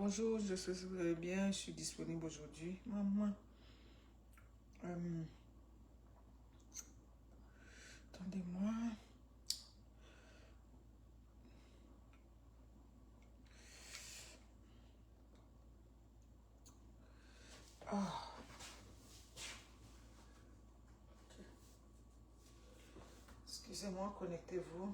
Bonjour, je sais que vous allez bien, je suis disponible aujourd'hui. Maman, attendez-moi. Ah, excusez-moi, connectez-vous.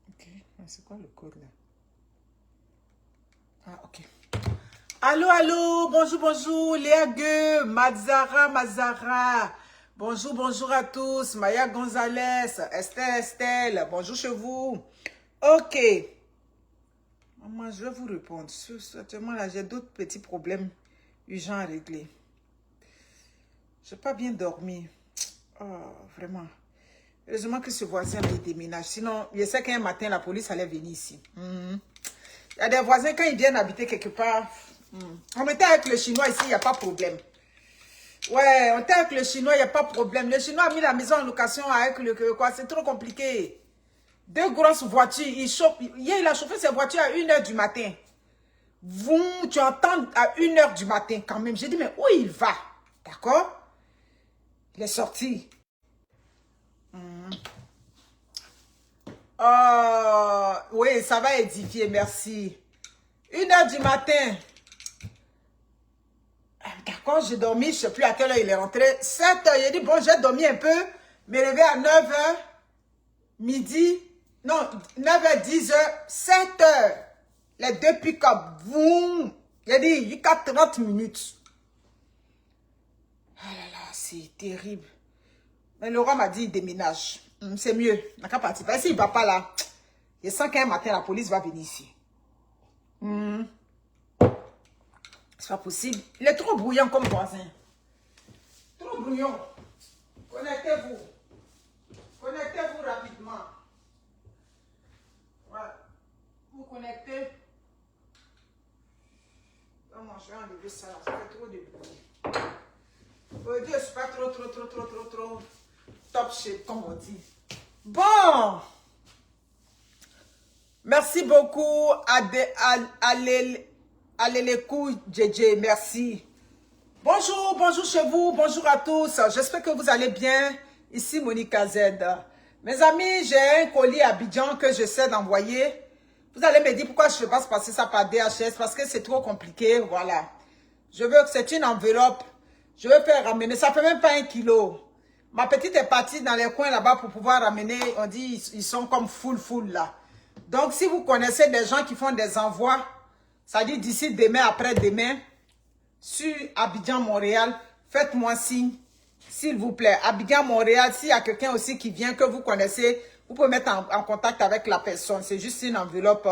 Ok, c'est quoi le code là? Ah, ok. Allô, allô, bonjour, bonjour, Léa Gueux, Mazara. Bonjour, bonjour à tous, Maya Gonzalez, Estelle, bonjour chez vous. Ok. Maman, je vais vous répondre. Actuellement, là, j'ai d'autres petits problèmes urgents à régler. Je n'ai pas bien dormi. Oh, vraiment. Heureusement que ce voisin là, il déménage. Sinon, je sais qu'un matin, la police allait venir ici. Il y a des voisins, quand ils viennent habiter quelque part, on était avec le Chinois ici, il n'y a pas de problème. Ouais, on était avec le Chinois, il n'y a pas de problème. Le Chinois a mis la maison en location avec le... quoi, c'est trop compliqué. Deux grosses voitures, hier, il a chauffé ses voitures à 1h du matin. Tu entends à 1h du matin quand même. J'ai dit, mais où il va? D'accord? Il est sorti. Oui, ça va édifier, merci. 1h du matin. D'accord, j'ai dormi, je ne sais plus à quelle heure il est rentré. 7h, il a dit, bon, j'ai dormi un peu, me lever à 9h, midi, non, 9h, 10h, 7h. Les deux pick-up, boum. Il a dit, il y a 30 minutes. Ah là là, c'est terrible. Mais Laurent m'a dit, il déménage. C'est mieux. Il n'a qu'à partir. Parce qu'il ne va pas là. Je sens qu'un matin, la police va venir ici. C'est pas possible. Il est trop bruyant comme voisin. Trop bruyant. Connectez-vous. Connectez-vous rapidement. Voilà. Vous connectez. Non, je vais enlever ça. Ça fait trop de bruit. Aujourd'hui, je ne suis pas trop top shape, comme on dit. Bon. Merci beaucoup, Alelekou JJ, merci. Bonjour, bonjour chez vous, bonjour à tous. J'espère que vous allez bien. Ici Monica Z. Mes amis, j'ai un colis à Abidjan que j'essaie d'envoyer. Vous allez me dire pourquoi je ne vais pas passer ça par DHS, parce que c'est trop compliqué, voilà. Je veux que c'est une enveloppe. Je veux faire ramener, ça fait même pas 1 kilo. Ma petite est partie dans les coins là-bas pour pouvoir ramener, on dit, ils sont comme full là. Donc, si vous connaissez des gens qui font des envois, ça dit d'ici demain, après-demain, sur Abidjan, Montréal, faites-moi signe, s'il vous plaît. Abidjan, Montréal, s'il y a quelqu'un aussi qui vient, que vous connaissez, vous pouvez mettre en contact avec la personne. C'est juste une enveloppe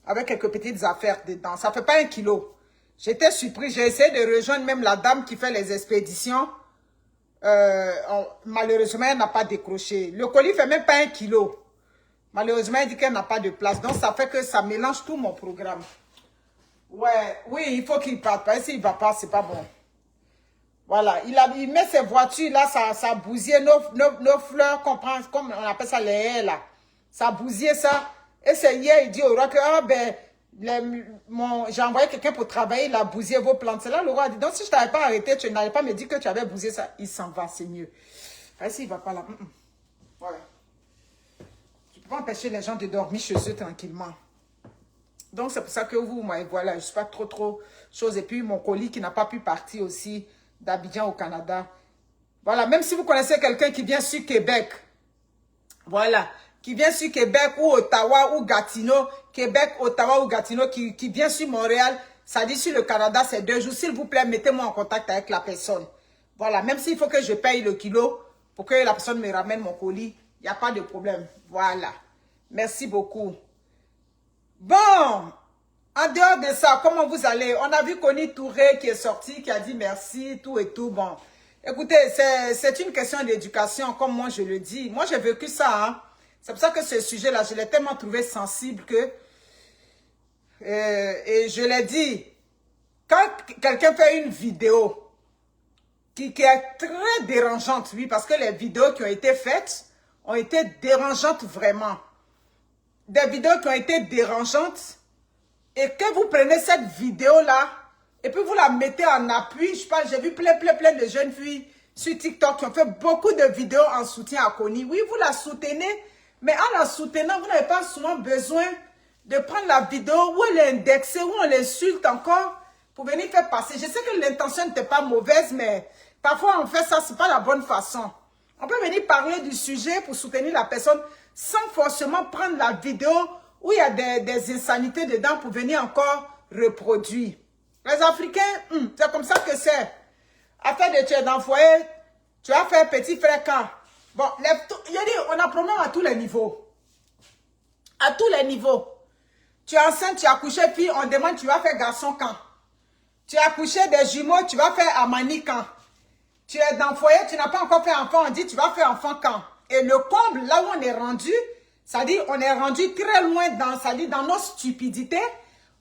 avec quelques petites affaires dedans. Ça ne fait pas 1 kilo. J'étais surpris. J'ai essayé de rejoindre même la dame qui fait les expéditions. Malheureusement, elle n'a pas décroché. Le colis ne fait même pas 1 kilo. Malheureusement, elle dit qu'elle n'a pas de place. Donc, ça fait que ça mélange tout mon programme. Ouais, oui, il faut qu'il parte. Parce que s'il ne va pas, c'est pas bon. Voilà, il met ses voitures là, ça bousillé nos fleurs, comme on appelle ça les haies là. Ça bousillé ça. Et c'est hier, il dit au roi que, ah ben, j'ai envoyé quelqu'un pour travailler, il a bousillé vos plantes. C'est là, le roi a dit, donc si je ne t'avais pas arrêté, tu n'allais pas me dire que tu avais bousillé ça. Il s'en va, c'est mieux. Parce qu'il ne va pas là. Voilà. Tu ne peux pas empêcher les gens de dormir chez eux tranquillement. Donc, c'est pour ça que vous, moi, voilà, je ne suis pas trop chose. Et puis, mon colis qui n'a pas pu partir aussi d'Abidjan au Canada. Voilà, même si vous connaissez quelqu'un qui vient sur Québec, voilà, qui vient sur Québec ou Ottawa ou Gatineau, Québec, Ottawa ou Gatineau, qui vient sur Montréal, ça dit sur le Canada, c'est 2 jours. S'il vous plaît, mettez-moi en contact avec la personne. Voilà, même s'il faut que je paye le kilo pour que la personne me ramène mon colis, il n'y a pas de problème. Voilà, merci beaucoup. Bon, en dehors de ça, comment vous allez? On a vu Connie Touré qui est sorti, qui a dit merci, tout et tout. Bon, Écoutez, c'est une question d'éducation, comme moi je le dis. Moi, j'ai vécu ça. Hein. C'est pour ça que ce sujet-là, je l'ai tellement trouvé sensible que... et je l'ai dit, quand quelqu'un fait une vidéo qui est très dérangeante, oui, parce que les vidéos qui ont été faites ont été dérangeantes vraiment. Des vidéos qui ont été dérangeantes, et que vous prenez cette vidéo-là, et puis vous la mettez en appui. Je pense, j'ai vu plein de jeunes filles sur TikTok qui ont fait beaucoup de vidéos en soutien à Kony. Oui, vous la soutenez, mais en la soutenant, vous n'avez pas souvent besoin de prendre la vidéo où elle est indexée, où on l'insulte encore, pour venir faire passer. Je sais que l'intention n'était pas mauvaise, mais parfois on fait ça, c'est pas la bonne façon. On peut venir parler du sujet pour soutenir la personne sans forcément prendre la vidéo où il y a des insanités dedans pour venir encore reproduire. Les Africains, c'est comme ça que c'est. Afin de tuer dans le foyer, tu as fait petit frère quand. Bon, il y a dit, on a problème à tous les niveaux. À tous les niveaux. Tu es enceinte, tu as accouché fille, on demande tu vas faire garçon quand. Tu as accouché des jumeaux, tu vas faire amani quand. Tu es dans le foyer, tu n'as pas encore fait enfant, on dit tu vas faire enfant quand. Et le comble, là où on est rendu, ça dit on est rendu très loin dans, ça dit dans nos stupidités.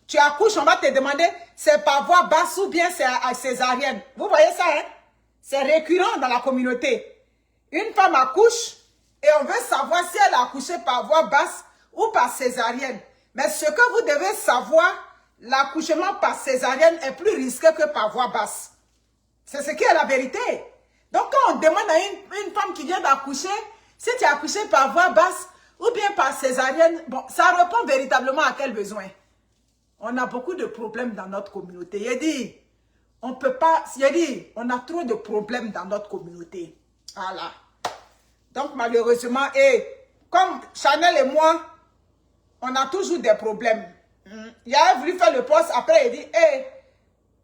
Tu accouches, on va te demander c'est par voie basse ou bien c'est à césarienne. Vous voyez ça, hein? C'est récurrent dans la communauté. Une femme accouche et on veut savoir si elle a accouché par voie basse ou par césarienne. Mais ce que vous devez savoir, l'accouchement par césarienne est plus risqué que par voie basse. C'est ce qui est la vérité. Donc quand on demande à une femme qui vient d'accoucher, si tu as accouché par voie basse ou bien par césarienne, bon, ça répond véritablement à quel besoin. On a beaucoup de problèmes dans notre communauté. Il dit, on peut pas, il dit, on a trop de problèmes dans notre communauté. Voilà. Donc malheureusement, et comme Chanel et moi, on a toujours des problèmes. Il a voulu faire le poste, après il dit,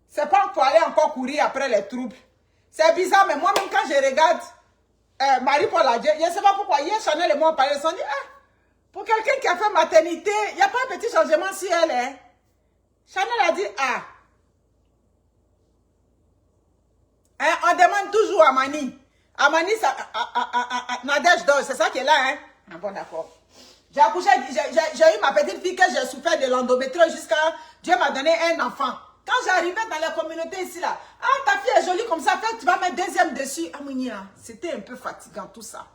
c'est pas pour aller encore courir après les troubles. C'est bizarre, mais moi-même quand je regarde Marie-Paul Adjei, je ne sais pas pourquoi, hier Chanel et moi on parlait, on dit, pour quelqu'un qui a fait maternité, il n'y a pas un petit changement si elle est. Chanel a dit, on demande toujours à Mani. À Mani, Nadège dort, c'est ça qui est là, hein? Ah bon, d'accord. J'ai accouché, j'ai eu ma petite fille que j'ai souffert de l'endométriose jusqu'à Dieu m'a donné un enfant. Quand j'arrivais dans la communauté ici, là, ta fille est jolie comme ça, tu vas mettre deuxième dessus. C'était un peu fatigant tout ça.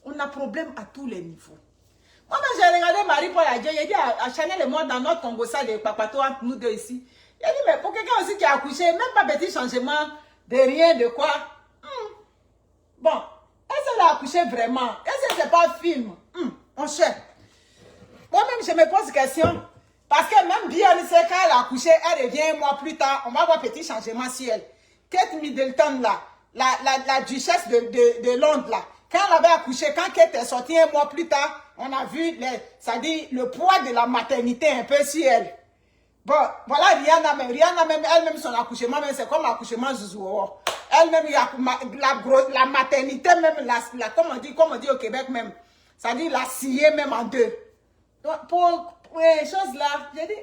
On a problème à tous les niveaux. Moi, j'ai regardé Marie-Paul Adjei, j'ai dit à Chanel et moi dans notre Congossa de Papato, entre nous deux ici. Il a dit, mais pour quelqu'un aussi qui a accouché, même pas petit changement, de rien, de quoi. Bon, est-ce qu'elle a accouché vraiment? Est-ce que c'est pas un film? On cherche. Moi-même, je me pose question. Parce que même Beyoncé, quand elle a accouché, elle revient un mois plus tard, on va voir petit changement si elle. Kate Middleton, là, la duchesse de Londres, là, quand elle avait accouché, quand Kate est sortie un mois plus tard, on a vu, ça dit, le poids de la maternité un peu sur elle. Bon, voilà Rihanna même, elle-même, son accouchement, c'est comme l'accouchement Zouzou. Elle-même, la maternité même, comme on dit au Québec même, ça dit la scier même en deux. Donc, pour les choses là, j'ai dit,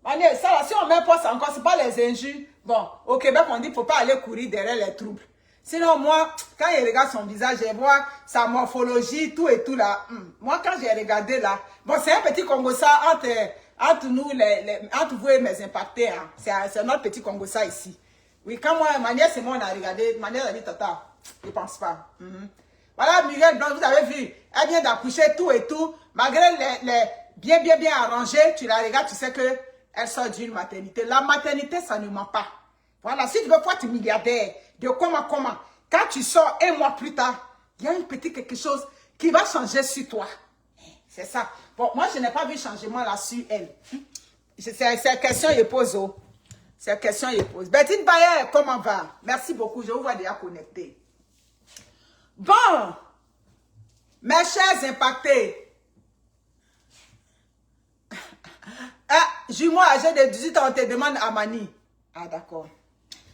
ça là, si on met pas ça encore, c'est pas les injures. Bon, au Québec, on dit qu'il ne faut pas aller courir derrière les troubles. Sinon, moi, quand je regarde son visage, je vois sa morphologie, tout et tout là. Moi, quand j'ai regardé là, bon, c'est un petit Congossa entre nous, entre vous et mes impactés. Hein. C'est notre petit Congossa ici. Oui, quand moi, ma nièce et moi, on a regardé, ma nièce a dit, tata, je ne pense pas. Voilà, Muriel Blanc, vous avez vu, elle vient d'accoucher, tout et tout. Malgré les bien arrangé, tu la regardes, tu sais que elle sort d'une maternité. La maternité, ça ne ment pas. Voilà, si tu veux pas être milliardaire, de comment, quand tu sors un mois plus tard, il y a un petit quelque chose qui va changer sur toi. C'est ça. Bon, moi, je n'ai pas vu changement là sur elle. C'est question, je pose. C'est question, je pose. Betty Bayer, comment va? Merci beaucoup, je vous vois déjà connecté. Bon, mes chers impactés. Jumeau âgé de 18 ans, on te demande Amani. Ah, d'accord.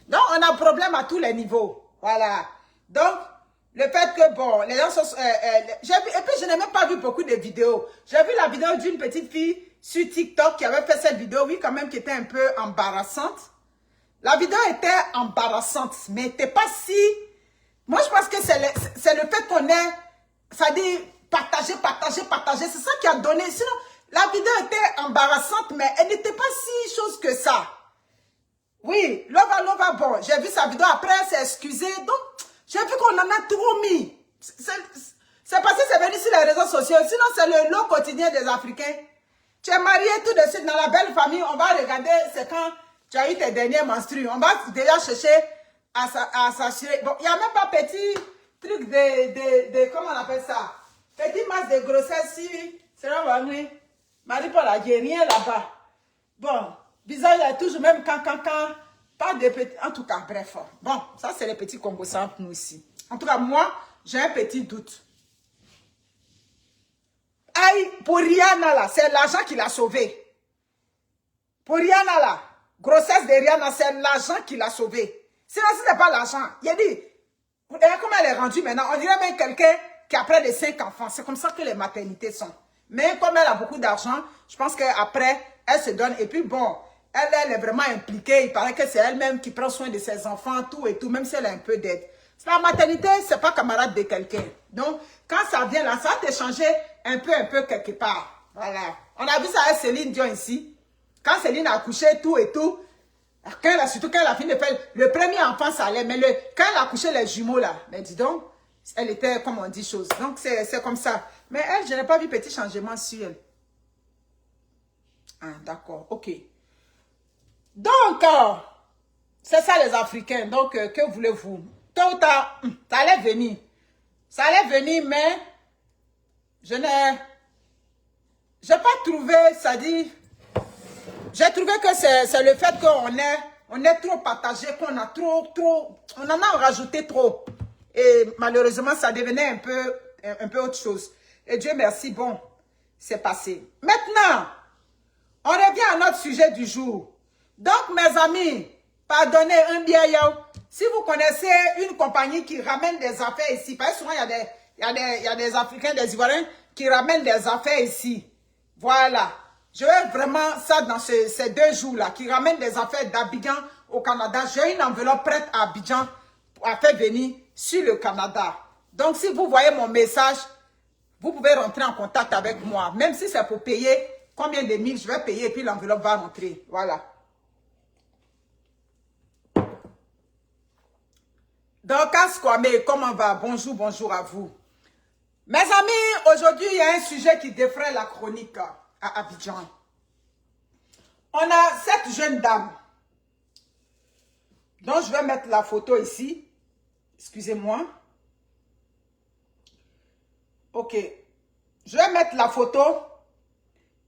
Donc, on a un problème à tous les niveaux. Voilà. Donc, le fait que, bon, les gens sont... et puis, je n'ai même pas vu beaucoup de vidéos. J'ai vu la vidéo d'une petite fille sur TikTok qui avait fait cette vidéo, oui, quand même, qui était un peu embarrassante. La vidéo était embarrassante, mais n'était pas si... Moi, je pense que c'est le fait qu'on ait, ça dit, partager. C'est ça qui a donné. Sinon, la vidéo était embarrassante, mais elle n'était pas si chose que ça. Oui, Lova, bon, j'ai vu sa vidéo, après elle s'est excusée. Donc, j'ai vu qu'on en a trop mis. C'est parce que c'est venu sur les réseaux sociaux. Sinon, c'est le lot quotidien des Africains. Tu es marié tout de suite dans la belle famille. On va regarder, c'est quand tu as eu tes dernières menstrues. On va déjà chercher à s'assurer. Bon, il n'y a même pas petit truc de comment on appelle ça? Petit masse de grossesse si. C'est là, oui. Marie-Paul a dit rien là-bas. Bon, bizarre, il y a toujours même quand. Pas de petits. En tout cas, bref. Bon, ça, c'est les petits combos entre nous ici. En tout cas, moi, j'ai un petit doute. Aïe, pour Rihanna là, c'est l'argent qui l'a sauvé. Pour Rihanna là, grossesse de Rihanna, c'est l'argent qui l'a sauvé. Sinon, ce n'est pas l'argent. Il a dit, vous voyez comment elle est rendue maintenant. On dirait même quelqu'un qui a près de 5 enfants. C'est comme ça que les maternités sont. Mais comme elle a beaucoup d'argent, je pense qu'après, elle se donne. Et puis bon, elle est vraiment impliquée. Il paraît que c'est elle-même qui prend soin de ses enfants, tout et tout, même si elle a un peu d'aide. La maternité, c'est pas camarade de quelqu'un. Donc, quand ça vient là, ça va t'échanger un peu quelque part. Voilà. On a vu ça avec Céline Dion ici. Quand Céline a accouché, tout et tout, surtout quand elle a fini de faire le premier enfant, ça allait. Mais quand elle a accouché les jumeaux là, mais dis donc, elle était, comme on dit, chose. Donc, c'est comme ça. Mais elle, je n'ai pas vu petit changement sur elle. Ah, d'accord, ok. Donc, c'est ça les Africains. Donc, que voulez-vous? Tôt ou tard, ça allait venir. Ça allait venir, mais je n'ai pas trouvé, ça dit, j'ai trouvé que c'est le fait qu'on est trop partagé, qu'on a on en a rajouté trop. Et malheureusement, ça devenait un peu autre chose. Et Dieu merci, bon, c'est passé. Maintenant, on revient à notre sujet du jour. Donc, mes amis, pardonnez un bien, si vous connaissez une compagnie qui ramène des affaires ici, parce que souvent, il y a des Africains, des Ivoiriens qui ramènent des affaires ici. Voilà. Je veux vraiment ça dans ces 2 jours-là, qui ramènent des affaires d'Abidjan au Canada. J'ai une enveloppe prête à Abidjan à faire venir sur le Canada. Donc, si vous voyez mon message, vous pouvez rentrer en contact avec moi. Même si c'est pour payer combien de mille, je vais payer et puis l'enveloppe va rentrer. Voilà. Donc, Askwame, comment va? Bonjour à vous. Mes amis, aujourd'hui, il y a un sujet qui défraie la chronique à Abidjan. On a cette jeune dame. Donc, je vais mettre la photo ici. Excusez-moi. Ok. Je vais mettre la photo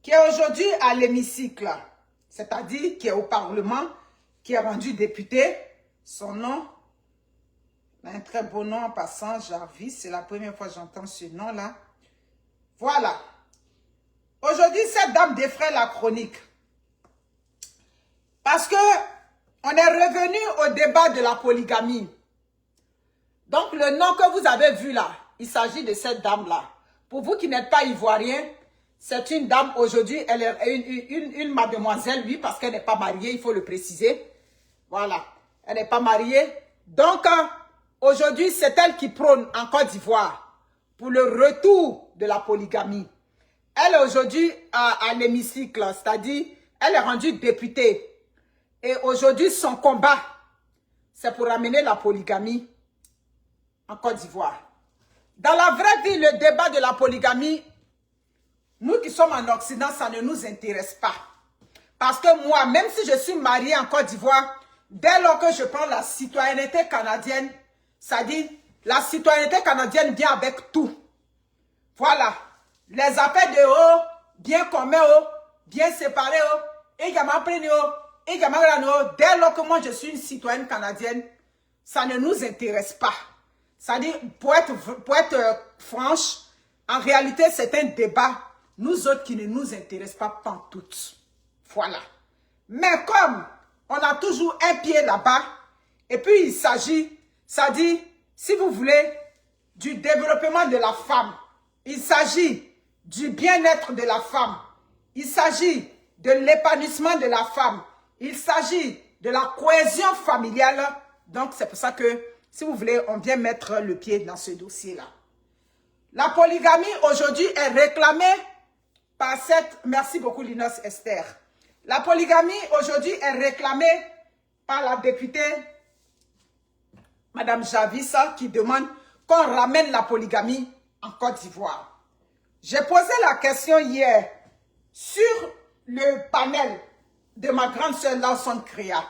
qui est aujourd'hui à l'hémicycle. C'est-à-dire qui est au Parlement, qui est rendu député. Son nom... Un très beau nom en passant, Jarvis. C'est la première fois que j'entends ce nom-là. Voilà. Aujourd'hui, cette dame défraie la chronique. Parce que on est revenu au débat de la polygamie. Donc, le nom que vous avez vu là, il s'agit de cette dame-là. Pour vous qui n'êtes pas ivoirien, c'est une dame aujourd'hui, elle est une mademoiselle, oui, parce qu'elle n'est pas mariée, il faut le préciser. Voilà. Elle n'est pas mariée. Donc, aujourd'hui, c'est elle qui prône en Côte d'Ivoire pour le retour de la polygamie. Elle est aujourd'hui à l'hémicycle, c'est-à-dire, elle est rendue députée. Et aujourd'hui, son combat, c'est pour ramener la polygamie en Côte d'Ivoire. Dans la vraie vie, le débat de la polygamie, nous qui sommes en Occident, ça ne nous intéresse pas. Parce que moi, même si je suis mariée en Côte d'Ivoire, dès lors que je prends la citoyenneté canadienne, ça dit, la citoyenneté canadienne vient avec tout. Voilà. Les affaires de haut, bien commun, bien séparés, et dès lors que moi je suis une citoyenne canadienne, ça ne nous intéresse pas. Ça dit, pour être franche, en réalité c'est un débat, nous autres qui ne nous intéresse pas pantoute. Voilà. Mais comme on a toujours un pied là-bas, et puis il s'agit, ça dit, si vous voulez, du développement de la femme, il s'agit du bien-être de la femme, il s'agit de l'épanouissement de la femme, il s'agit de la cohésion familiale. Donc, c'est pour ça que, si vous voulez, on vient mettre le pied dans ce dossier-là. La polygamie, aujourd'hui, est réclamée par cette... Merci beaucoup, Linos Esther. La polygamie, aujourd'hui, est réclamée par la députée Madame Javissa, qui demande qu'on ramène la polygamie en Côte d'Ivoire. J'ai posé la question hier sur le panel de ma grande sœur Lawson Créa.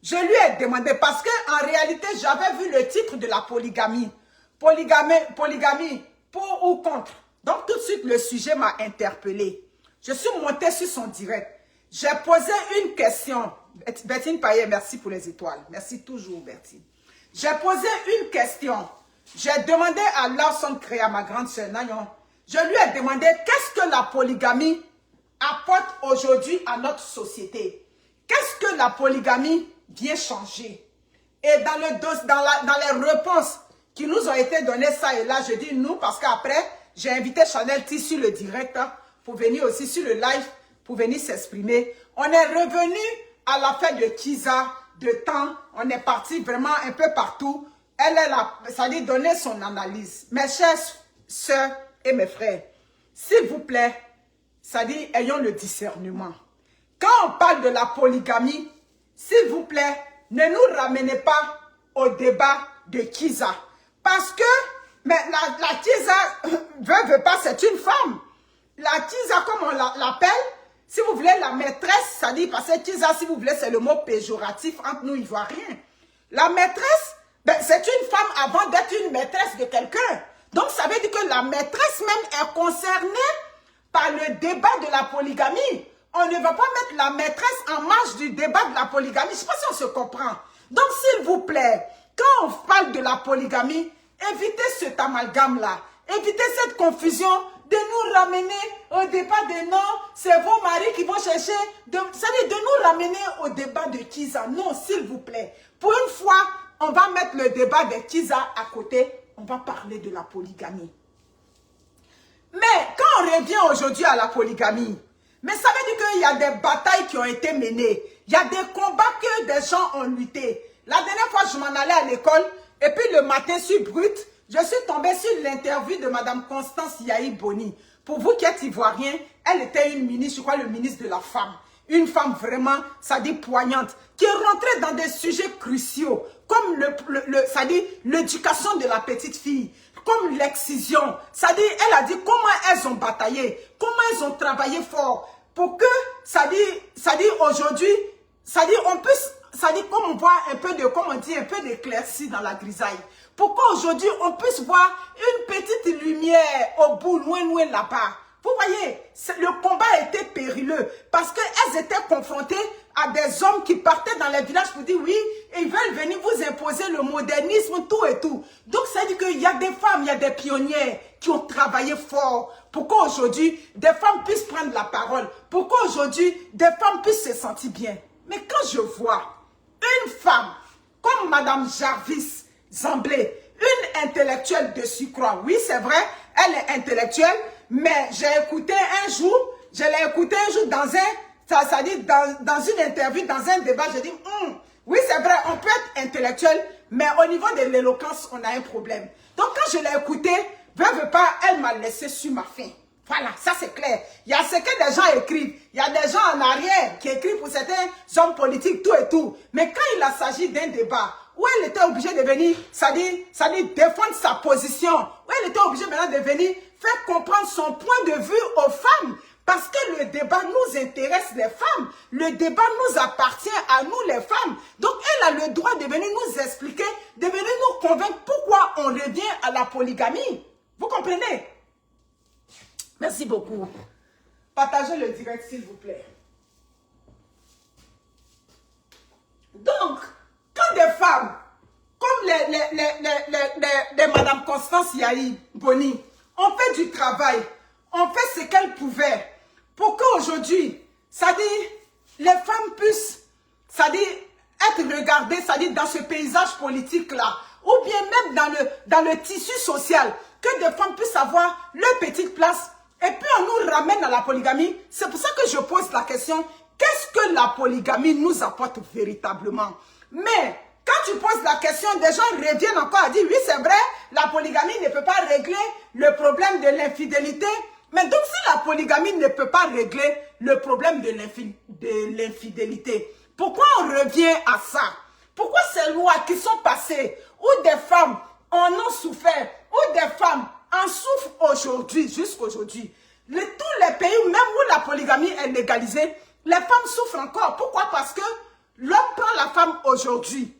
Je lui ai demandé, parce qu'en réalité, j'avais vu le titre de la polygamie. Polygamie, pour ou contre. Donc, tout de suite, le sujet m'a interpellé. Je suis montée sur son direct. J'ai posé une question. Bertine Payet, merci pour les étoiles. Merci toujours, Bertine. J'ai posé une question. J'ai demandé à Lawson Créa, ma grande sœur Nayon, je lui ai demandé qu'est-ce que la polygamie apporte aujourd'hui à notre société. Qu'est-ce que la polygamie vient changer? Et dans les réponses qui nous ont été données, ça et là, je dis nous, parce qu'après, j'ai invité Chanel T sur le direct, pour venir aussi sur le live, pour venir s'exprimer. On est revenu à la fête de Kiza, de temps, on est parti vraiment un peu partout. Elle est là, ça dit donner son analyse. Mes chères sœurs et mes frères, s'il vous plaît, ça dit ayons le discernement. Quand on parle de la polygamie, s'il vous plaît, ne nous ramenez pas au débat de Kiza. Parce que mais la Kiza, veut pas, c'est une femme. La Kiza, comme on l'appelle, si vous voulez, la maîtresse, ça dit, parce que Kiza, si vous voulez, c'est le mot péjoratif entre nous Ivoiriens. La maîtresse, ben, c'est une femme avant d'être une maîtresse de quelqu'un. Donc, ça veut dire que la maîtresse même est concernée par le débat de la polygamie. On ne va pas mettre la maîtresse en marge du débat de la polygamie. Je ne sais pas si on se comprend. Donc, s'il vous plaît, quand on parle de la polygamie, évitez cet amalgame-là. Évitez cette confusion de nous ramener au débat de non, c'est vos maris qui vont chercher. Ça veut dire de nous ramener au débat de Kiza. Non, s'il vous plaît. Pour une fois, on va mettre le débat de Kiza à côté. On va parler de la polygamie. Mais quand on revient aujourd'hui à la polygamie, mais ça veut dire qu'il y a des batailles qui ont été menées. Il y a des combats que des gens ont luttés. La dernière fois, je m'en allais à l'école. Et puis le matin sur Brut, je suis tombée sur l'interview de Mme Constance Yahi Boni. Pour vous qui êtes ivoirien, elle était une ministre, je crois le ministre de la femme. Une femme vraiment, ça dit poignante, qui est rentrée dans des sujets cruciaux, comme ça dit l'éducation de la petite fille, comme l'excision. Ça dit, elle a dit comment elles ont bataillé, comment elles ont travaillé fort, pour que, ça dit aujourd'hui, ça dit on puisse, ça dit comme on voit un peu de, comme on dit, un peu d'éclaircie dans la grisaille. Pourquoi aujourd'hui on puisse voir une petite lumière au bout, loin, loin là-bas. Vous voyez, le combat était périlleux parce qu'elles étaient confrontées à des hommes qui partaient dans les villages pour dire oui, ils veulent venir vous imposer le modernisme, tout et tout. Donc ça dit qu'il y a des femmes, il y a des pionnières qui ont travaillé fort. Pourquoi aujourd'hui des femmes puissent prendre la parole? Pourquoi aujourd'hui des femmes puissent se sentir bien? Mais quand je vois une femme comme Madame Jarvis Zamblé, une intellectuelle de surcroît, oui c'est vrai, elle est intellectuelle, mais j'ai écouté un jour, je l'ai écouté un jour dans ça dit dans une interview, dans un débat, je dis, oui c'est vrai, on peut être intellectuel, mais au niveau de l'éloquence, on a un problème. Donc quand je l'ai écouté, veut pas, elle m'a laissé sur ma faim. Voilà, ça c'est clair. Il y a ce que des gens écrivent. Il y a des gens en arrière qui écrivent pour certains hommes politiques, tout et tout. Mais quand il s'agit d'un débat où elle était obligée de venir, ça dit défendre sa position, où elle était obligée maintenant de venir faire comprendre son point de vue aux femmes. Parce que le débat nous intéresse les femmes. Le débat nous appartient à nous les femmes. Donc elle a le droit de venir nous expliquer, de venir nous convaincre pourquoi on revient à la polygamie. Vous comprenez? Merci beaucoup. Partagez le direct, s'il vous plaît. Donc, quand des femmes, comme les Madame Constance Yahi Boni, ont fait du travail, ont fait ce qu'elles pouvaient, pour qu'aujourd'hui, ça dit, les femmes puissent, ça dit, être regardées, ça dit, dans ce paysage politique-là, ou bien même dans le tissu social, que des femmes puissent avoir leur petite place. Et puis on nous ramène à la polygamie. C'est pour ça que je pose la question, qu'est-ce que la polygamie nous apporte véritablement? Mais quand tu poses la question, des gens reviennent encore à dire, oui, c'est vrai, la polygamie ne peut pas régler le problème de l'infidélité. Mais donc, si la polygamie ne peut pas régler le problème de l'infidélité, pourquoi on revient à ça? Pourquoi ces lois qui sont passées, où des femmes en ont souffert, où des femmes en souffrent aujourd'hui, jusqu'aujourd'hui, tous les pays, même où la polygamie est légalisée, les femmes souffrent encore. Pourquoi? Parce que l'homme prend la femme aujourd'hui.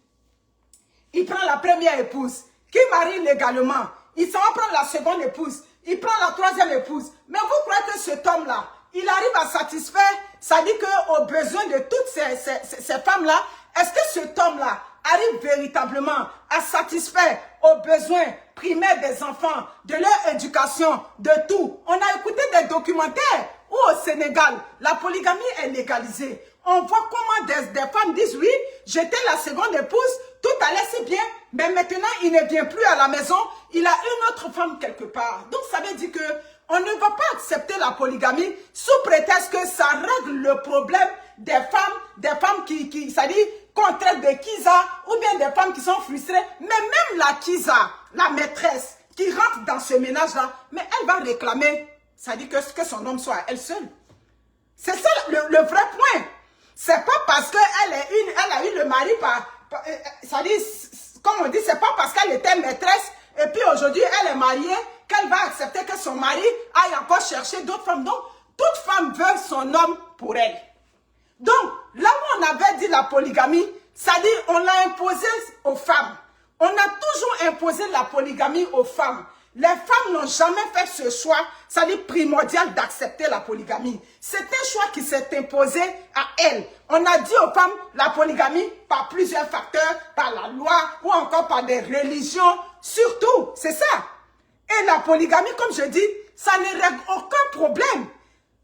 Il prend la première épouse, qui marie légalement. Il s'en va prendre la seconde épouse. Il prend la troisième épouse. Mais vous croyez que cet homme-là, il arrive à satisfaire, ça dit qu'aux besoins de toutes ces femmes-là, est-ce que cet homme-là arrive véritablement à satisfaire aux besoins primaires des enfants, de leur éducation, de tout? On a écouté des documentaires où au Sénégal, la polygamie est légalisée. On voit comment des femmes disent, oui, j'étais la seconde épouse, tout allait si bien, mais maintenant il ne vient plus à la maison, il a une autre femme quelque part. Donc ça veut dire que on ne va pas accepter la polygamie sous prétexte que ça règle le problème des femmes qui ça dit, qu'on traite de Kiza, ou bien des femmes qui sont frustrées. Mais même la Kiza, la maîtresse, qui rentre dans ce ménage-là, mais elle va réclamer, ça dit que son homme soit elle seule. C'est ça le vrai point. C'est pas parce qu'elle a eu le mari ça dit, comme on dit, c'est pas parce qu'elle était maîtresse et puis aujourd'hui elle est mariée qu'elle va accepter que son mari aille encore chercher d'autres femmes. Donc, toute femme veut son homme pour elle. Donc, là où on avait dit la polygamie, ça dit, on l'a imposé aux femmes. On a toujours imposé la polygamie aux femmes. Les femmes n'ont jamais fait ce choix, ça dit primordial d'accepter la polygamie. C'est un choix qui s'est imposé à elles. On a dit aux femmes la polygamie par plusieurs facteurs, par la loi ou encore par des religions, surtout, c'est ça. Et la polygamie, comme je dis, ça ne règle aucun problème.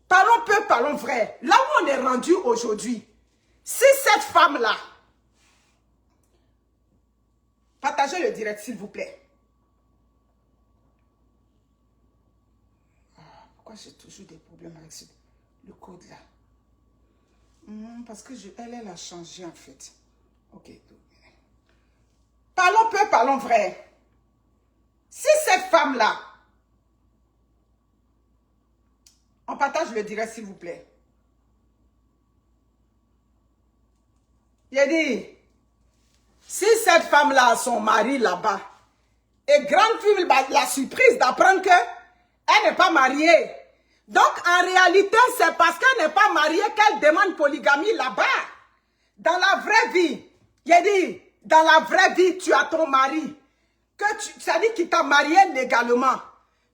Parlons peu, parlons vrai. Là où on est rendu aujourd'hui, si cette femme-là, partagez le direct s'il vous plaît. Pourquoi j'ai toujours des problèmes avec le code là? Parce que elle a changé en fait. Ok. Parlons peu, parlons vrai. Si cette femme-là, on partage le direct s'il vous plaît. Il a dit, si cette femme-là a son mari là-bas, et grande fille la surprise d'apprendre qu'elle n'est pas mariée. Donc en réalité, c'est parce qu'elle n'est pas mariée qu'elle demande polygamie là-bas. Dans la vraie vie, il a dit, dans la vraie vie, tu as ton mari. Ça dit qu'il t'a marié légalement.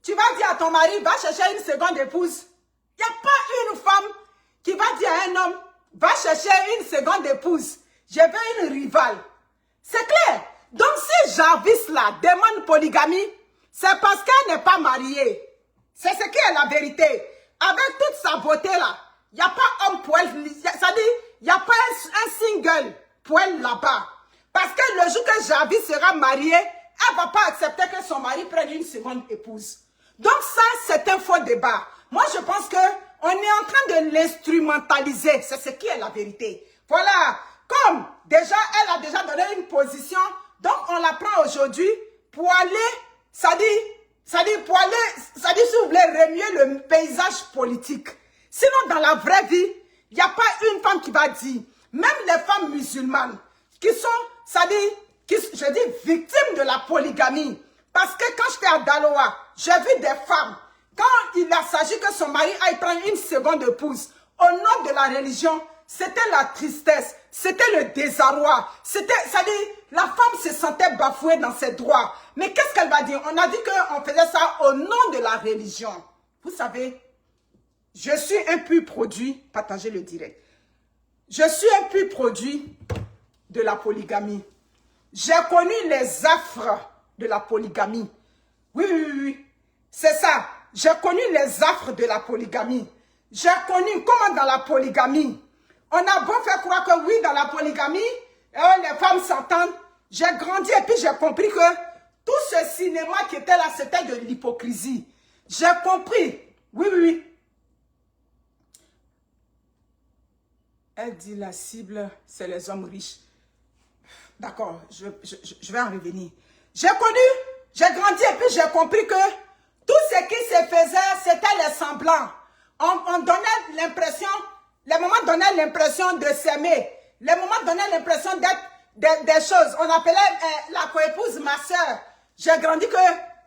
Tu vas dire à ton mari, va chercher une seconde épouse. Il n'y a pas une femme qui va dire à un homme, va chercher une seconde épouse. Je veux une rivale. C'est clair. Donc si Jarvis là demande polygamie, c'est parce qu'elle n'est pas mariée. C'est ce qui est la vérité. Avec toute sa beauté là, il n'y a pas homme pour elle. Ça dit, il n'y a pas un single pour elle là-bas. Parce que le jour que Jarvis sera mariée, elle ne va pas accepter que son mari prenne une seconde épouse. Donc ça, c'est un faux débat. Moi, je pense qu'on est en train de l'instrumentaliser. C'est ce qui est la vérité. Voilà. Comme déjà, elle a déjà donné une position, donc on la prend aujourd'hui pour aller, ça dit, si vous voulez remuer le paysage politique. Sinon, dans la vraie vie, il n'y a pas une femme qui va dire, même les femmes musulmanes, qui sont, ça dit, je dis victimes de la polygamie. Parce que quand j'étais à Daloa, j'ai vu des femmes, quand il a s'agit que son mari aille prendre une seconde épouse, au nom de la religion, c'était la tristesse, c'était le désarroi, c'était, ça dit, la femme se sentait bafouée dans ses droits. Mais qu'est-ce qu'elle va dire? On a dit qu'on faisait ça au nom de la religion. Vous savez, je suis un pur produit, partagez le direct. Je suis un pur produit de la polygamie. J'ai connu les affres de la polygamie. Oui. C'est ça. J'ai connu les affres de la polygamie. J'ai connu comment dans la polygamie, on a beau faire croire que oui, dans la polygamie, les femmes s'entendent. J'ai grandi et puis j'ai compris que tout ce cinéma qui était là, c'était de l'hypocrisie. J'ai compris. Oui. Elle dit la cible, c'est les hommes riches. D'accord, je vais en revenir. J'ai connu, j'ai grandi et puis j'ai compris que tout ce qui se faisait, c'était les semblants. On donnait l'impression, les moments donnaient l'impression de s'aimer. Les moments donnaient l'impression d'être des choses. On appelait la coépouse ma soeur. J'ai grandi que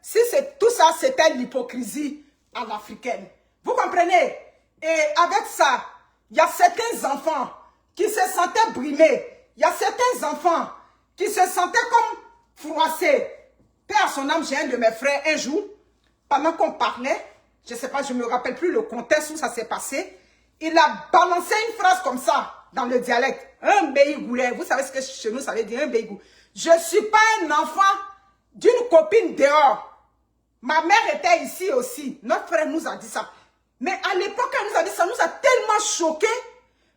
si tout ça, c'était l'hypocrisie à l'africaine. Vous comprenez? Et avec ça, il y a certains enfants qui se sentaient brimés. Il y a certains enfants qui se sentaient comme froissés. Père à son âme, j'ai un de mes frères, un jour, pendant qu'on parlait, je ne sais pas, je ne me rappelle plus le contexte où ça s'est passé, il a balancé une phrase comme ça, dans le dialecte. Un béigoulet. Vous savez ce que chez nous, ça veut dire un béigou. Je ne suis pas un enfant d'une copine dehors. Ma mère était ici aussi. Notre frère nous a dit ça. Mais à l'époque, elle nous a dit ça, nous a tellement choqués.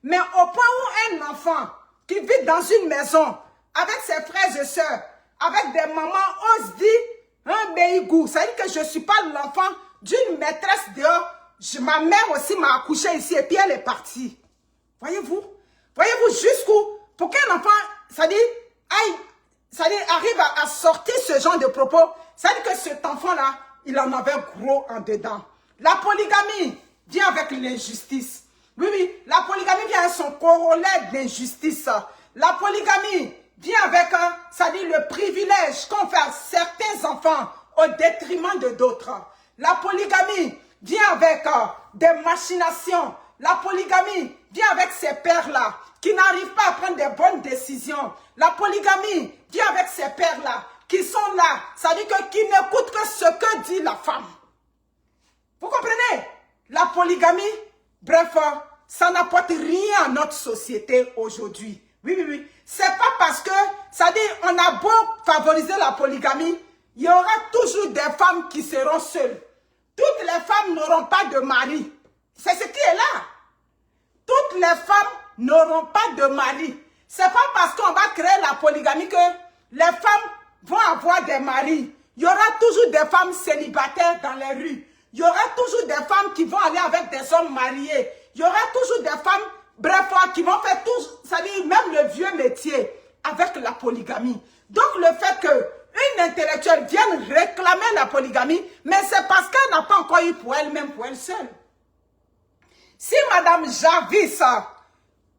Mais au point où un enfant qui vit dans une maison, avec ses frères et sœurs, avec des mamans, ose dire un béigou. Ça veut dire que je ne suis pas l'enfant d'une maîtresse dehors. Ma mère aussi m'a accouché ici et puis elle est partie. Voyez-vous? Voyez-vous jusqu'où? Pour qu'un enfant, ça dit, arrive à sortir ce genre de propos, ça dit que cet enfant-là, il en avait gros en dedans. La polygamie vient avec l'injustice. Oui, oui, la polygamie vient avec son corollaire d'injustice. La polygamie vient avec, ça dit, le privilège qu'on fait à certains enfants au détriment de d'autres. La polygamie vient avec des machinations. La polygamie vient avec ces pères-là qui n'arrivent pas à prendre des bonnes décisions. La polygamie vient avec ces pères-là qui sont là, ça dit que qui n'écoutent que ce que dit la femme. Vous comprenez? La polygamie, bref, ça n'apporte rien à notre société aujourd'hui. Oui, oui, oui. C'est pas parce que, ça dit, on a beau favoriser la polygamie, il y aura toujours des femmes qui seront seules. Toutes les femmes n'auront pas de mari. C'est ce qui est là. Toutes les femmes n'auront pas de mari. C'est pas parce qu'on va créer la polygamie que les femmes vont avoir des maris. Il y aura toujours des femmes célibataires dans les rues. Il y aura toujours des femmes qui vont aller avec des hommes mariés. Il y aura toujours des femmes, bref, qui vont faire tout, ça dit même le vieux métier avec la polygamie. Donc le fait qu'une intellectuelle vienne réclamer la polygamie, mais c'est parce qu'elle n'a pas encore eu pour elle-même, pour elle seule. Si Madame Jarvis,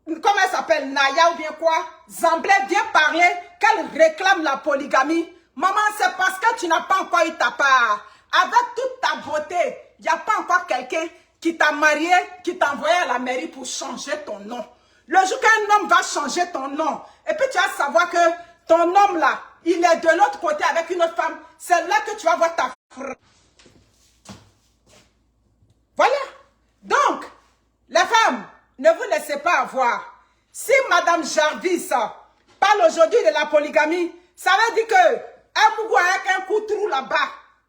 comment elle s'appelle, Naya ou bien quoi, Zamblé vient parler qu'elle réclame la polygamie, maman, c'est parce que tu n'as pas encore eu ta part. Avec toute ta beauté, il n'y a pas encore quelqu'un qui t'a marié, qui t'a envoyé à la mairie pour changer ton nom. Le jour qu'un homme va changer ton nom, et puis tu vas savoir que ton homme là, il est de l'autre côté avec une autre femme, c'est là que tu vas voir ta frère. Voilà. Donc, les femmes, ne vous laissez pas avoir. Si Madame Jarvis parle aujourd'hui de la polygamie, ça veut dire que un mougou avec un coup de trou là-bas,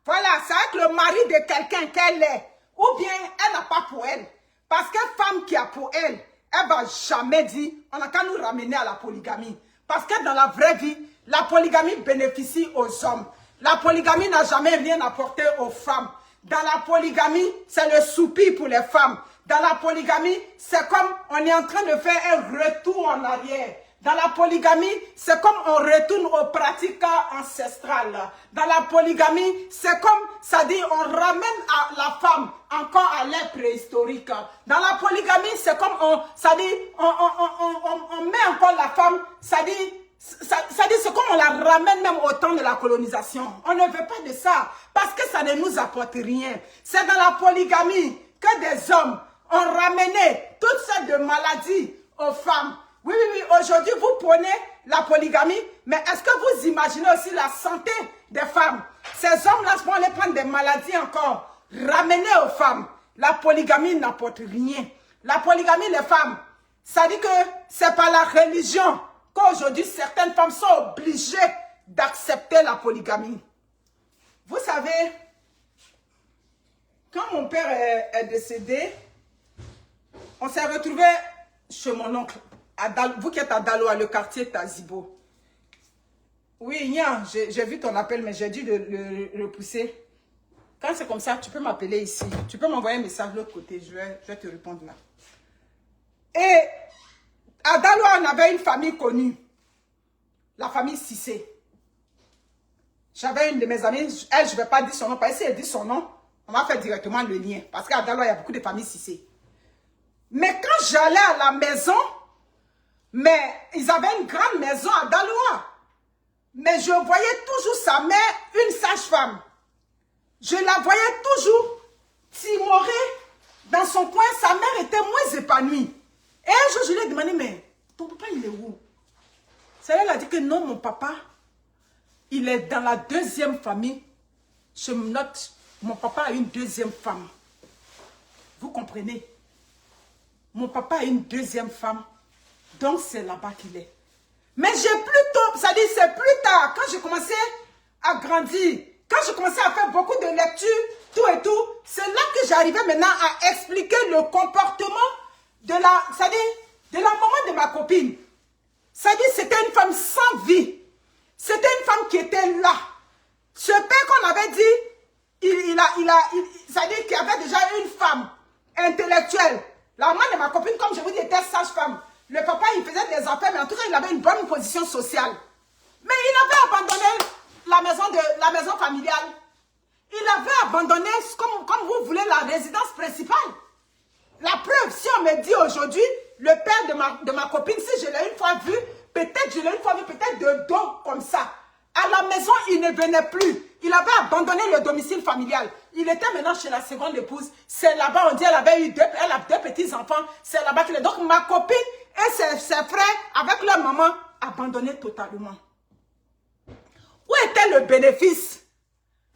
voilà, c'est avec le mari de quelqu'un qu'elle est. Ou bien, elle n'a pas pour elle. Parce que femme qui a pour elle, elle va jamais dire, on n'a qu'à nous ramener à la polygamie. Parce que dans la vraie vie, la polygamie bénéficie aux hommes. La polygamie n'a jamais rien apporté aux femmes. Dans la polygamie, c'est le soupir pour les femmes. Dans la polygamie, c'est comme on est en train de faire un retour en arrière. Dans la polygamie, c'est comme on retourne aux pratiques ancestrales. Dans la polygamie, c'est comme, ça dit, on ramène à la femme encore à l'ère préhistorique. Dans la polygamie, c'est comme, ça dit, on met encore la femme, ça dit, c'est comme on la ramène même au temps de la colonisation. On ne veut pas de ça, parce que ça ne nous apporte rien. C'est dans la polygamie que des hommes ont ramené toutes sortes de maladies aux femmes. Oui, oui, oui, aujourd'hui, vous prenez la polygamie, mais est-ce que vous imaginez aussi la santé des femmes? Ces hommes-là vont aller prendre des maladies encore, ramener aux femmes. La polygamie n'apporte rien. La polygamie, les femmes, ça dit que c'est par la religion qu'aujourd'hui, certaines femmes sont obligées d'accepter la polygamie. Vous savez, quand mon père est décédé, on s'est retrouvé chez mon oncle. Vous qui êtes à Daloa, le quartier Tazibo. Oui, Nia, j'ai vu ton appel, mais j'ai dû le repousser. Quand c'est comme ça, tu peux m'appeler ici. Tu peux m'envoyer un message de l'autre côté, je vais te répondre là. Et À Daloa, on avait une famille connue. La famille Cissé. J'avais une de mes amies, elle, je ne vais pas dire son nom, parce que si elle dit son nom, on va faire directement le lien. Parce qu'à Daloa, il y a beaucoup de familles Cissé. Mais quand j'allais à la maison, mais ils avaient une grande maison à Daloa. Mais je voyais toujours sa mère, une sage-femme. Je la voyais toujours timorée dans son coin. Sa mère était moins épanouie. Et un jour, je lui ai demandé, mais ton papa, il est où? Elle a dit que non, mon papa, il est dans la deuxième famille. Je me note, mon papa a une deuxième femme. Vous comprenez? Mon papa a une deuxième femme. Donc, c'est là-bas qu'il est. Mais j'ai plutôt, ça dit, c'est plus tard, quand j'ai commencé à grandir, quand j'ai commencé à faire beaucoup de lectures, tout et tout, c'est là que j'arrivais maintenant à expliquer le comportement de la, ça dit, de la maman de ma copine. Ça dit, c'était une femme sans vie. C'était une femme qui était là. Ce père qu'on avait dit, ça dit qu'il y avait déjà une femme intellectuelle. La maman de ma copine, comme je vous dis, était sage-femme. Le papa, il faisait des affaires, mais en tout cas, il avait une bonne position sociale. Mais il avait abandonné la maison familiale. Il avait abandonné, comme vous voulez, la résidence principale. La preuve, si on me dit aujourd'hui, le père de ma copine, si je l'ai une fois vu, peut-être de dos comme ça. À la maison, il ne venait plus. Il avait abandonné le domicile familial. Il était maintenant chez la seconde épouse. C'est là-bas, on dit, elle a deux petits-enfants. C'est là-bas qu'il est. Donc, ma copine et ses frères, avec leur maman, abandonnés totalement. Où était le bénéfice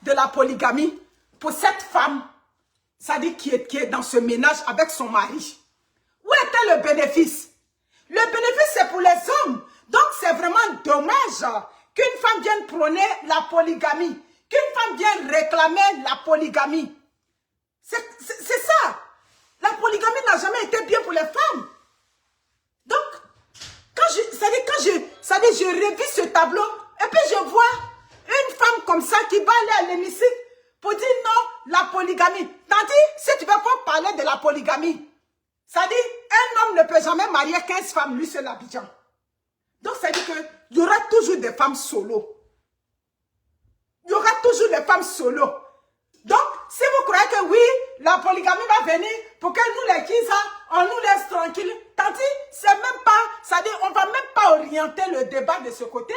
de la polygamie pour cette femme, ça dit qui est dans ce ménage avec son mari? Où était le bénéfice? Le bénéfice, c'est pour les hommes. Donc, c'est vraiment dommage qu'une femme vienne prôner la polygamie, qu'une femme vienne réclamer la polygamie. C'est ça. La polygamie n'a jamais été bien pour les femmes. Donc, je revis ce tableau, et puis je vois une femme comme ça qui va aller à l'hémicycle pour dire non, la polygamie. Tandis, si tu ne veux pas parler de la polygamie, ça dit, un homme ne peut jamais marier 15 femmes, lui seul à Abidjan. Donc, ça dit qu'il y aura toujours des femmes solo. Il y aura toujours des femmes solo. Donc, si vous croyez que oui, la polygamie va venir pour que nous les Kisa, on nous laisse tranquilles. Tandis, c'est même pas, ça dit, on va même pas orienter le débat de ce côté.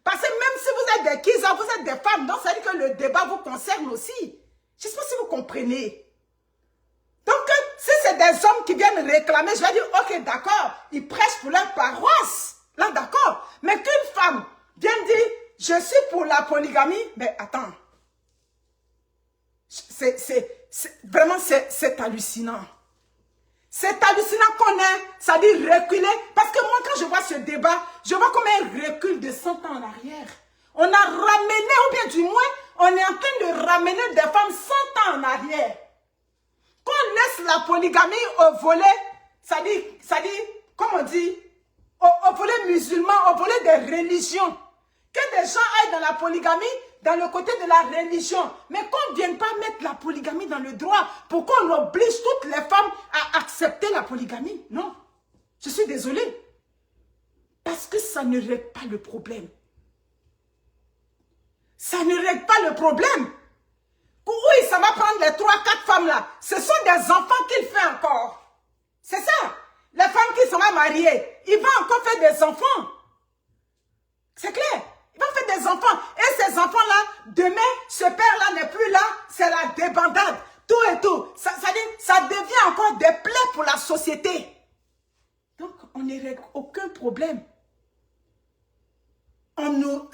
Parce que même si vous êtes des Kisa, vous êtes des femmes, donc ça dit que le débat vous concerne aussi. Je ne sais pas si vous comprenez. Donc, si c'est des hommes qui viennent réclamer, je vais dire, ok, d'accord, ils prêchent pour leur paroisse. Là, d'accord. Mais qu'une femme vienne dire, je suis pour la polygamie, mais attends. Vraiment, c'est hallucinant. C'est hallucinant qu'on ait, ça dit reculer. Parce que moi, quand je vois ce débat, je vois comme un recul de 100 ans en arrière. On a ramené, ou bien du moins, on est en train de ramener des femmes 100 ans en arrière. Qu'on laisse la polygamie au volet, ça dit, comme on dit, au volet musulman, au volet des religions. Que des gens aillent dans la polygamie, dans le côté de la religion. Mais qu'on ne vienne pas mettre la polygamie dans le droit pour qu'on oblige toutes les femmes à accepter la polygamie. Non. Je suis désolée. Parce que ça ne règle pas le problème. Ça ne règle pas le problème. Oui, ça va prendre les 3-4 femmes là. Ce sont des enfants qu'il fait encore. C'est ça. Les femmes qui sont mariées, ils vont encore faire des enfants. C'est clair. Ils vont faire des enfants. Et ces enfants-là, demain, ce père-là n'est plus là. C'est la débandade. Tout et tout. Ça devient encore des plaies pour la société. Donc, on ne règle aucun problème. On ne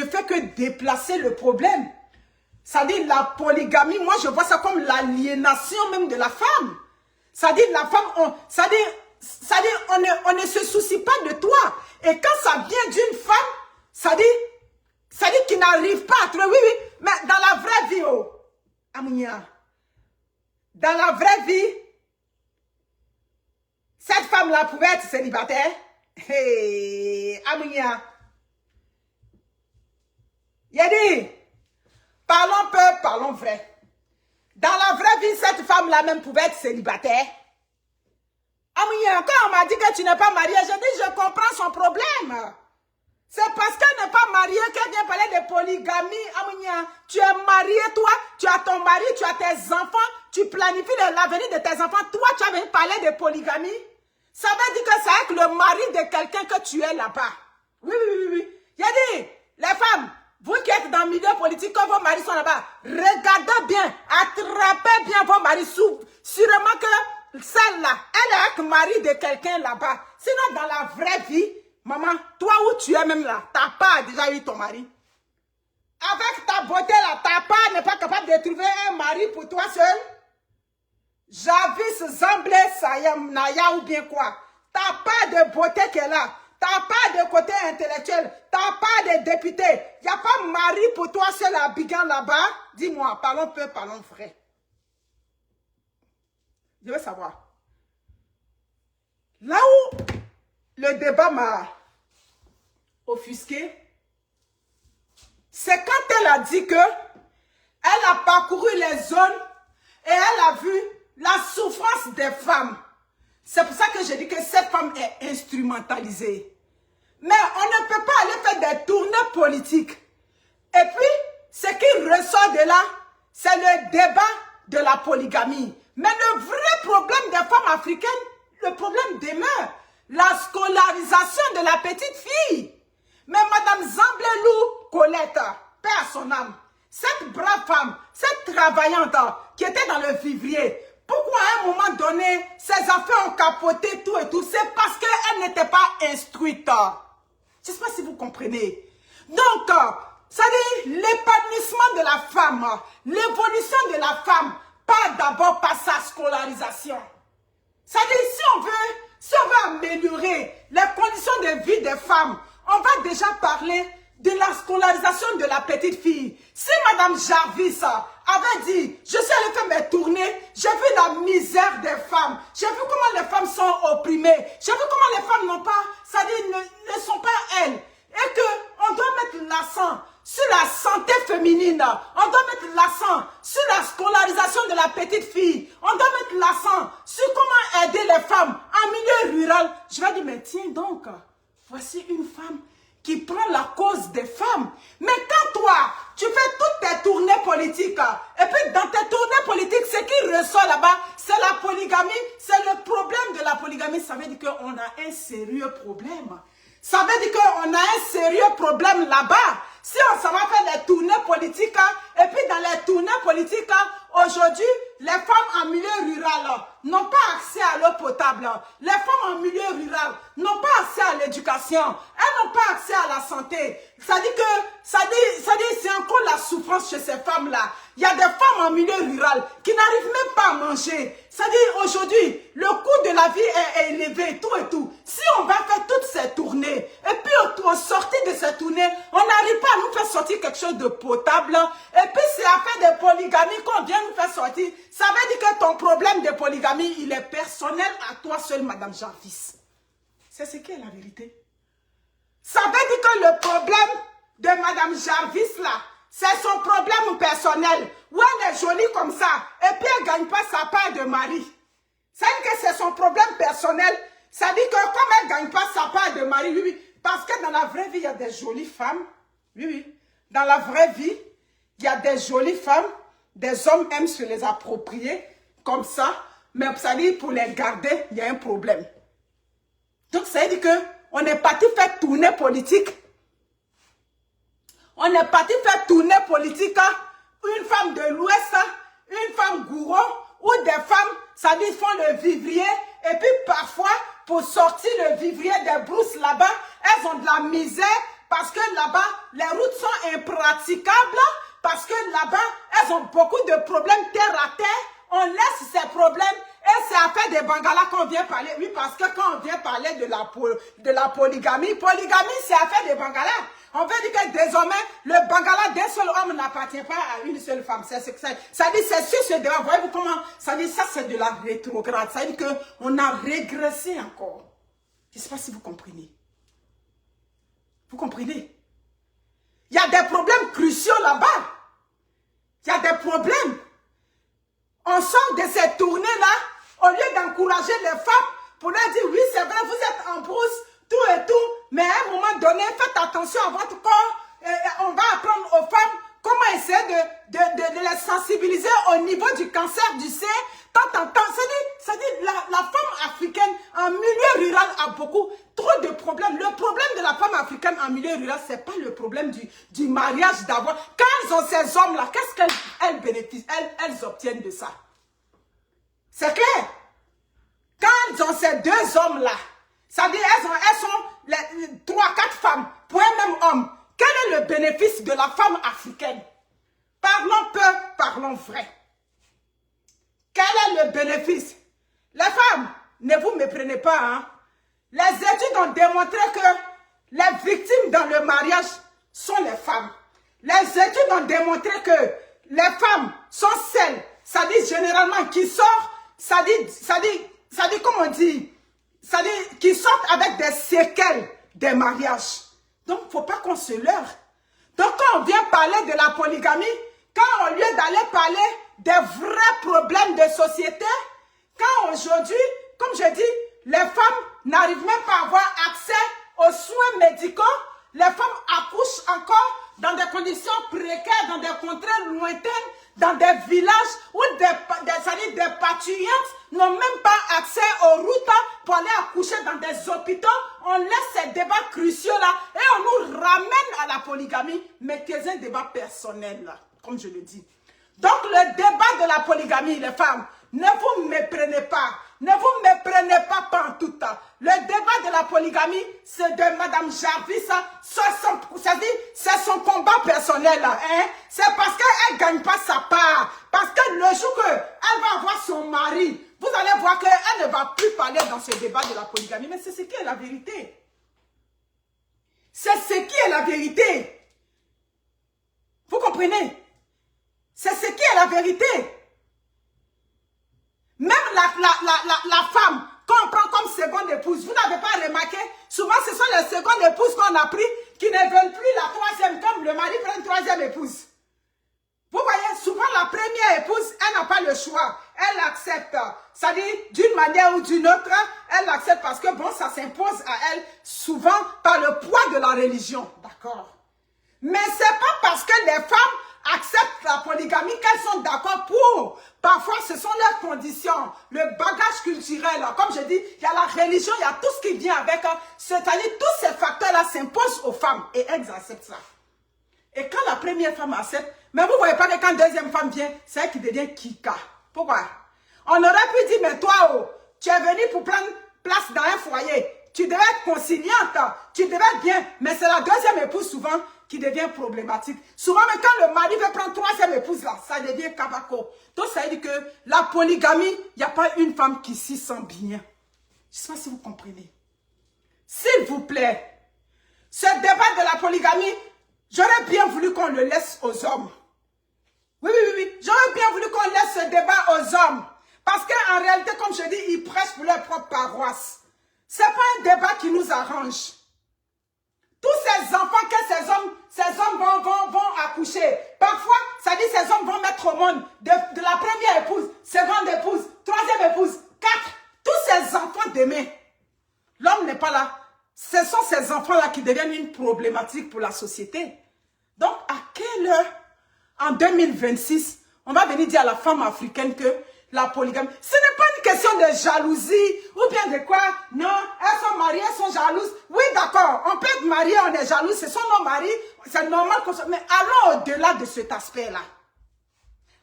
fait que déplacer le problème. Ça dit la polygamie, moi je vois ça comme l'aliénation même de la femme. Ça dit la femme, on ne se soucie pas de toi. Et quand ça vient d'une femme, ça dit qu'il n'arrive pas à trouver. Oui, oui, mais dans la vraie vie, oh, Amounia, dans la vraie vie, cette femme-là pouvait être célibataire. Hey, Amounia. Il a dit, parlons peu, parlons vrai. Dans la vraie vie, cette femme-là même pouvait être célibataire. Quand on m'a dit que tu n'es pas mariée, j'ai dit je comprends son problème. C'est parce qu'elle n'est pas mariée qu'elle vient parler de polygamie. Tu es marié, toi, tu as ton mari, tu as tes enfants, tu planifies l'avenir de tes enfants. Toi, tu as venu parler de polygamie. Ça veut dire que c'est avec le mari de quelqu'un que tu es là-bas. Oui. Il a dit, les femmes, vous qui êtes dans le milieu politique, quand vos maris sont là-bas, regardez bien, attrapez bien vos maris. Sûrement que celle-là, elle est avec le mari de quelqu'un là-bas. Sinon, dans la vraie vie, maman, toi où tu es même là, ta part déjà eu ton mari. Avec ta beauté là, ta part n'est pas capable de trouver un mari pour toi seul. Javis Zamblé Sayam Naya ou bien quoi. Ta part de beauté qu'elle est là. Ta part de côté intellectuel. Ta part de député. Il n'y a pas mari pour toi seul à Bigan là-bas. Dis-moi, parlons peu, parlons vrai. Je veux savoir. Là où le débat m'a offusqué, c'est quand elle a dit que elle a parcouru les zones et elle a vu la souffrance des femmes. C'est pour ça que je dis que cette femme est instrumentalisée. Mais on ne peut pas aller faire des tournées politiques. Et puis, ce qui ressort de là, c'est le débat de la polygamie. Mais le vrai problème des femmes africaines, le problème demeure. La scolarisation de la petite fille. Mais Madame Zamblelou Colette, paix à son âme, cette brave femme, cette travaillante qui était dans le vivrier, pourquoi à un moment donné, ses affaires ont capoté tout et tout? C'est parce qu'elle n'était pas instruite. Je ne sais pas si vous comprenez. Donc, ça dit l'épanouissement de la femme, l'évolution de la femme, pas d'abord par sa scolarisation. Ça dit, si on veut améliorer les conditions de vie des femmes, on va déjà parler de la scolarisation de la petite fille. Si Madame Jarvis avait dit, je suis allée faire mes tournées, j'ai vu la misère des femmes, j'ai vu comment les femmes sont opprimées, j'ai vu comment les femmes n'ont pas, ça dit, ne sont pas elles, et qu'on doit mettre l'accent sur la santé féminine, on doit mettre l'accent sur la scolarisation de la petite fille, on doit mettre l'accent sur comment aider les femmes en milieu rural. Je vais dire, mais tiens donc, voici une femme qui prend la cause des femmes. Mais quand toi, tu fais toutes tes tournées politiques, et puis dans tes tournées politiques, ce qui ressort là-bas, c'est la polygamie, c'est le problème de la polygamie. Ça veut dire qu'on a un sérieux problème. Ça veut dire qu'on a un sérieux problème là-bas. Si on s'en va faire des tournées politiques, et puis dans les tournées politiques, aujourd'hui, les femmes en milieu rural n'ont pas accès à l'eau potable. Les femmes en milieu rural n'ont pas accès à l'éducation. Elles n'ont pas accès à la santé. Ça dit que, c'est encore la souffrance chez ces femmes-là. Il y a des femmes en milieu rural qui n'arrivent même pas à manger. Ça dit aujourd'hui, le coût de la vie est élevé, tout et tout. Si on va faire toutes ces tournées, et puis au sortir de ces tournées, on n'arrive pas à nous faire sortir quelque chose de potable, et puis c'est affaire de polygamie qu'on vient nous faire sortir, ça veut dire que ton problème de polygamie, il est personnel à toi seule, Madame Jarvis. C'est ce qui est la vérité. Ça veut dire que le problème de Madame Jarvis, là, c'est son problème personnel. Où elle est jolie comme ça, et puis elle ne gagne pas sa part de mari. Ça veut dire que c'est son problème personnel. Ça veut dire que comme elle ne gagne pas sa part de mari, oui, parce que dans la vraie vie, il y a des jolies femmes. Oui. Dans la vraie vie, il y a des jolies femmes. Des hommes aiment se les approprier comme ça. Mais ça veut dire pour les garder, il y a un problème. Donc ça veut dire qu'on est parti faire tourner politique. On est parti faire tourner politique. Une femme de l'Ouest, une femme gourou, ou des femmes, ça dit, font le vivrier. Et puis parfois, pour sortir le vivrier des brousses là-bas, elles ont de la misère parce que là-bas, les routes sont impraticables. Parce que là-bas, elles ont beaucoup de problèmes terre à terre. On laisse ces problèmes et c'est affaire des Bangalas qu'on vient parler. Oui, parce que quand on vient parler de la polygamie, c'est affaire des Bangalas. On veut dire que désormais, le Bangala d'un seul homme n'appartient pas à une seule femme. Ça dit, c'est sur ce débat. Voyez-vous comment, ça dit, ça c'est de la rétrograde. Ça dit qu'on a régressé encore. Je ne sais pas si vous comprenez. Vous comprenez? Il y a des problèmes cruciaux là-bas. Il y a des problèmes. On sort de cette tournée-là, au lieu d'encourager les femmes pour leur dire, oui, c'est vrai, vous êtes en brousse, tout et tout, mais à un moment donné, faites attention à votre corps. On va apprendre aux femmes comment essayer de les sensibiliser au niveau du cancer du sein. Tant en temps, c'est-à-dire la femme africaine en milieu rural a trop de problèmes. Le problème de la femme africaine en milieu rural, c'est pas le problème du mariage d'avoir. Quand elles ont ces hommes-là, qu'est-ce qu'elles bénéficient, elles obtiennent de ça? C'est clair. Quand elles ont ces deux hommes-là, ça veut dire elles sont 3-4 femmes pour un même homme. Quel est le bénéfice de la femme africaine? Parlons peu, parlons vrai. Quel est le bénéfice? Les femmes, ne vous méprenez pas, hein? Les études ont démontré que les victimes dans le mariage sont les femmes. Les études ont démontré que les femmes sont celles, ça dit généralement, qui sortent, ça dit comment on dit, ça dit qui sortent avec des séquelles des mariages. Donc, il ne faut pas qu'on se leurre. Donc, quand on vient parler de la polygamie, quand au lieu d'aller parler des vrais problèmes de société, quand aujourd'hui, comme je dis, les femmes n'arrivent même pas à avoir accès aux soins médicaux, les femmes accouchent encore dans des conditions précaires, dans des contrées lointaines, dans des villages où des parturientes n'ont même pas accès aux routes pour aller accoucher dans des hôpitaux. On laisse ces débats cruciaux là et on nous ramène à la polygamie, mais c'est un débat personnel là, comme je le dis. Donc le débat de la polygamie, les femmes, ne vous méprenez pas. Ne vous méprenez pas pantoute. Le débat de la polygamie, c'est de Madame Jarvis. C'est son combat personnel. Hein? C'est parce qu'elle ne gagne pas sa part. Parce que le jour qu'elle va avoir son mari, vous allez voir qu'elle ne va plus parler dans ce débat de la polygamie. Mais c'est ce qui est la vérité. C'est ce qui est la vérité. Vous comprenez? C'est ce qui est la vérité. Même la femme, quand on prend comme seconde épouse, vous n'avez pas remarqué, souvent ce sont les secondes épouses qu'on a pris qui ne veulent plus la troisième, comme le mari prend une troisième épouse. Vous voyez, souvent la première épouse, elle n'a pas le choix. Elle accepte. Ça dit, d'une manière ou d'une autre, elle accepte parce que bon, ça s'impose à elle souvent par le poids de la religion. D'accord. Mais c'est pas parce que les femmes acceptent la polygamie qu'elles sont d'accord pour. Parfois, ce sont leurs conditions, le bagage culturel. Comme je dis, il y a la religion, il y a tout ce qui vient avec. C'est-à-dire, tous ces facteurs-là s'imposent aux femmes et elles acceptent ça. Et quand la première femme accepte, mais vous ne voyez pas que quand la deuxième femme vient, c'est elle qui devient Kika. Pourquoi? On aurait pu dire, mais toi, oh, tu es venu pour prendre place dans un foyer. Tu devais être conciliante, tu devais être bien. Mais c'est la deuxième épouse souvent qui devient problématique. Souvent, mais quand le mari veut prendre troisième épouse, là, ça devient kabako. Donc, ça veut dire que la polygamie, il n'y a pas une femme qui s'y sent bien. Je ne sais pas si vous comprenez. S'il vous plaît, ce débat de la polygamie, j'aurais bien voulu qu'on le laisse aux hommes. Oui. J'aurais bien voulu qu'on laisse ce débat aux hommes. Parce qu'en réalité, comme je dis, ils prêchent pour leur propre paroisse. Ce n'est pas un débat qui nous arrange. Tous ces enfants que ces hommes vont accoucher. Parfois, ça dit ces hommes vont mettre au monde de la première épouse, seconde épouse, troisième épouse, 4. Tous ces enfants demain, l'homme n'est pas là. Ce sont ces enfants-là qui deviennent une problématique pour la société. Donc, à quelle heure, en 2026, on va venir dire à la femme africaine que la polygamie, ce n'est pas une question de jalousie ou bien de quoi. Non, elles sont mariées, elles sont jalouses. Oui, d'accord, on peut être marié, on est jaloux, ce sont nos maris, c'est normal qu'on soit. Mais allons au-delà de cet aspect-là.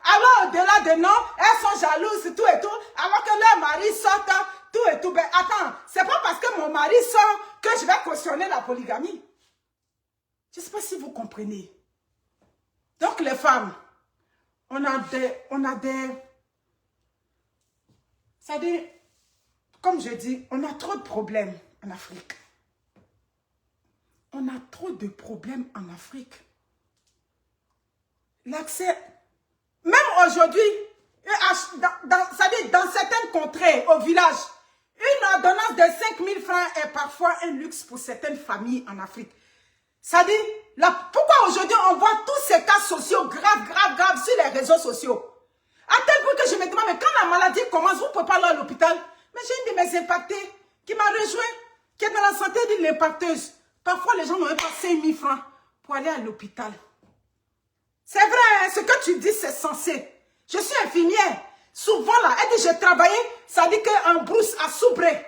Allons au-delà de non, elles sont jalouses, tout et tout, alors que leur mari sort, tout et tout. Ben attends, c'est pas parce que mon mari sort que je vais cautionner la polygamie. Je ne sais pas si vous comprenez. Donc les femmes, on a des c'est-à-dire, comme je dis, on a trop de problèmes en Afrique. On a trop de problèmes en Afrique. L'accès, même aujourd'hui, c'est-à-dire dans certaines contrées, au village, une ordonnance de 5 000 francs est parfois un luxe pour certaines familles en Afrique. C'est-à-dire, pourquoi aujourd'hui on voit tous ces cas sociaux graves sur les réseaux sociaux? À tel point que je me demande, mais quand la maladie commence, vous ne pouvez pas aller à l'hôpital. Mais j'ai une de mes impactées qui m'a rejoint, qui est dans la santé de l'impacteuse. Parfois, les gens n'ont même pas 5 000 francs pour aller à l'hôpital. C'est vrai, hein, ce que tu dis, c'est censé. Je suis infirmière. Souvent, là, elle dit, j'ai travaillé, ça dit qu'en brousse à Soubré.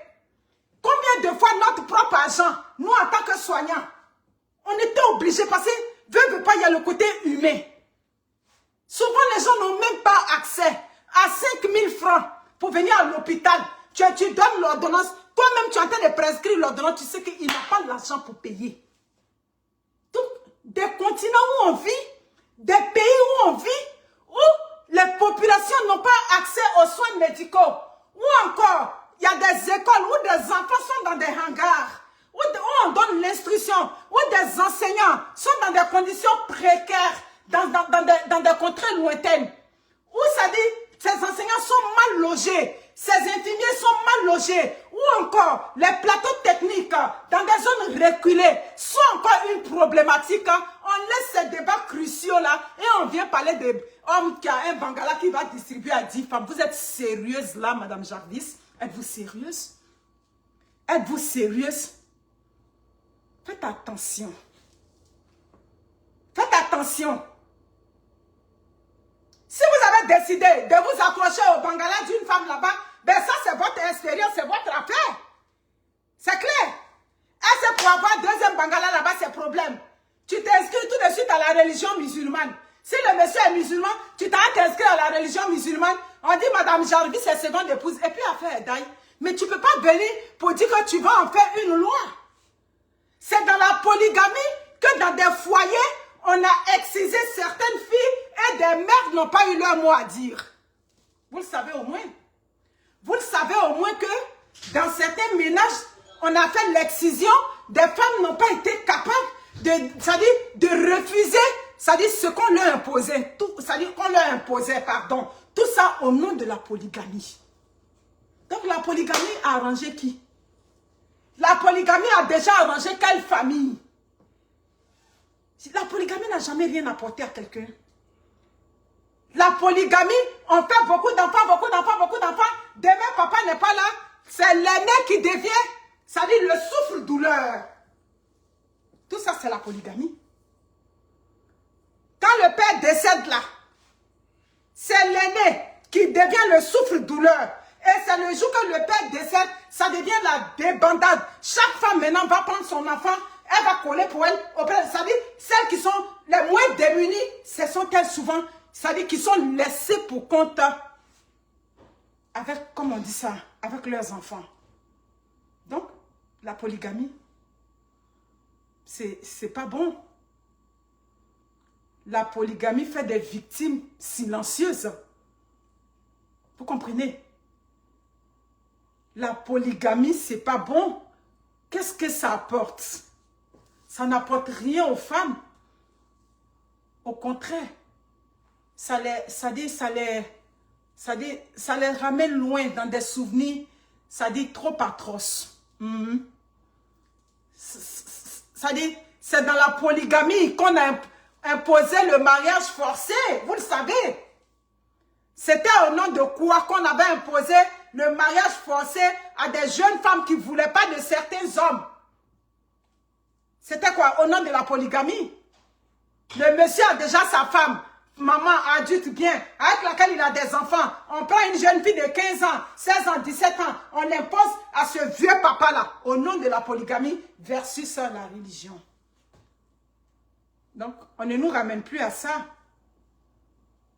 Combien de fois notre propre agent, nous en tant que soignants, on était obligés parce que, veut pas, il y a le côté humain. Souvent, les gens n'ont même pas accès à 5 000 francs pour venir à l'hôpital. Tu donnes l'ordonnance. Toi-même, tu es en train de prescrire l'ordonnance. Tu sais qu'il n'a pas l'argent pour payer. Donc, des continents où on vit, des pays où on vit, où les populations n'ont pas accès aux soins médicaux. Ou encore, il y a des écoles où des enfants sont dans des hangars, où on donne l'instruction, où des enseignants sont dans des conditions précaires, dans des contrées lointaines. Où ça dit, ces enseignants sont mal logés, ces infirmiers sont mal logés, ou encore les plateaux techniques dans des zones reculées sont encore une problématique. On laisse ces débats cruciaux là et on vient parler de hommes qui a un bangala qui va distribuer à 10 femmes. Vous êtes sérieuse là, Madame Jarvis? Êtes-vous sérieuse? Êtes-vous sérieuse? Faites attention. Faites attention. Si vous avez décidé de vous accrocher au bangala d'une femme là-bas, ben ça c'est votre expérience, c'est votre affaire. C'est clair. Et c'est pour avoir deuxième bangala là-bas, c'est problème. Tu t'inscris tout de suite à la religion musulmane. Si le monsieur est musulman, tu t'as t'inscrit à la religion musulmane. On dit Madame Jarvis, c'est seconde épouse. Et puis affaire est d'ailleurs. Mais tu ne peux pas venir pour dire que tu vas en faire une loi. C'est dans la polygamie que dans des foyers, on a excisé certaines filles et des mères n'ont pas eu leur mot à dire. Vous le savez au moins. Vous le savez au moins que dans certains ménages, on a fait l'excision, des femmes n'ont pas été capables de refuser, c'est-à-dire ce qu'on leur imposait. C'est-à-dire qu'on leur imposait, pardon. Tout ça au nom de la polygamie. Donc la polygamie a arrangé qui? La polygamie a déjà arrangé quelle famille? La polygamie n'a jamais rien apporté à quelqu'un. La polygamie, on fait beaucoup d'enfants, beaucoup d'enfants, beaucoup d'enfants. Demain, papa n'est pas là. C'est l'aîné qui devient, c'est-à-dire le souffre-douleur. Tout ça, c'est la polygamie. Quand le père décède là, c'est l'aîné qui devient le souffre-douleur. Et c'est le jour que le père décède, ça devient la débandade. Chaque femme maintenant va prendre son enfant, elle va coller pour elle. C'est-à-dire, celles qui sont les moins démunies, ce sont elles souvent, c'est-à-dire qui sont laissées pour compte avec, comme on dit ça, avec leurs enfants. Donc, la polygamie, c'est pas bon. La polygamie fait des victimes silencieuses. Vous comprenez? La polygamie, c'est pas bon. Qu'est-ce que ça apporte? Ça n'apporte rien aux femmes. Au contraire, ça les ramène loin dans des souvenirs, ça dit trop atroces. C'est dans la polygamie qu'on a imposé le mariage forcé, vous le savez. C'était au nom de quoi qu'on avait imposé le mariage forcé à des jeunes femmes qui ne voulaient pas de certains hommes. C'était quoi? Au nom de la polygamie. Le monsieur a déjà sa femme, maman adulte bien, avec laquelle il a des enfants. On prend une jeune fille de 15 ans, 16 ans, 17 ans. On l'impose à ce vieux papa-là, au nom de la polygamie versus la religion. Donc, on ne nous ramène plus à ça.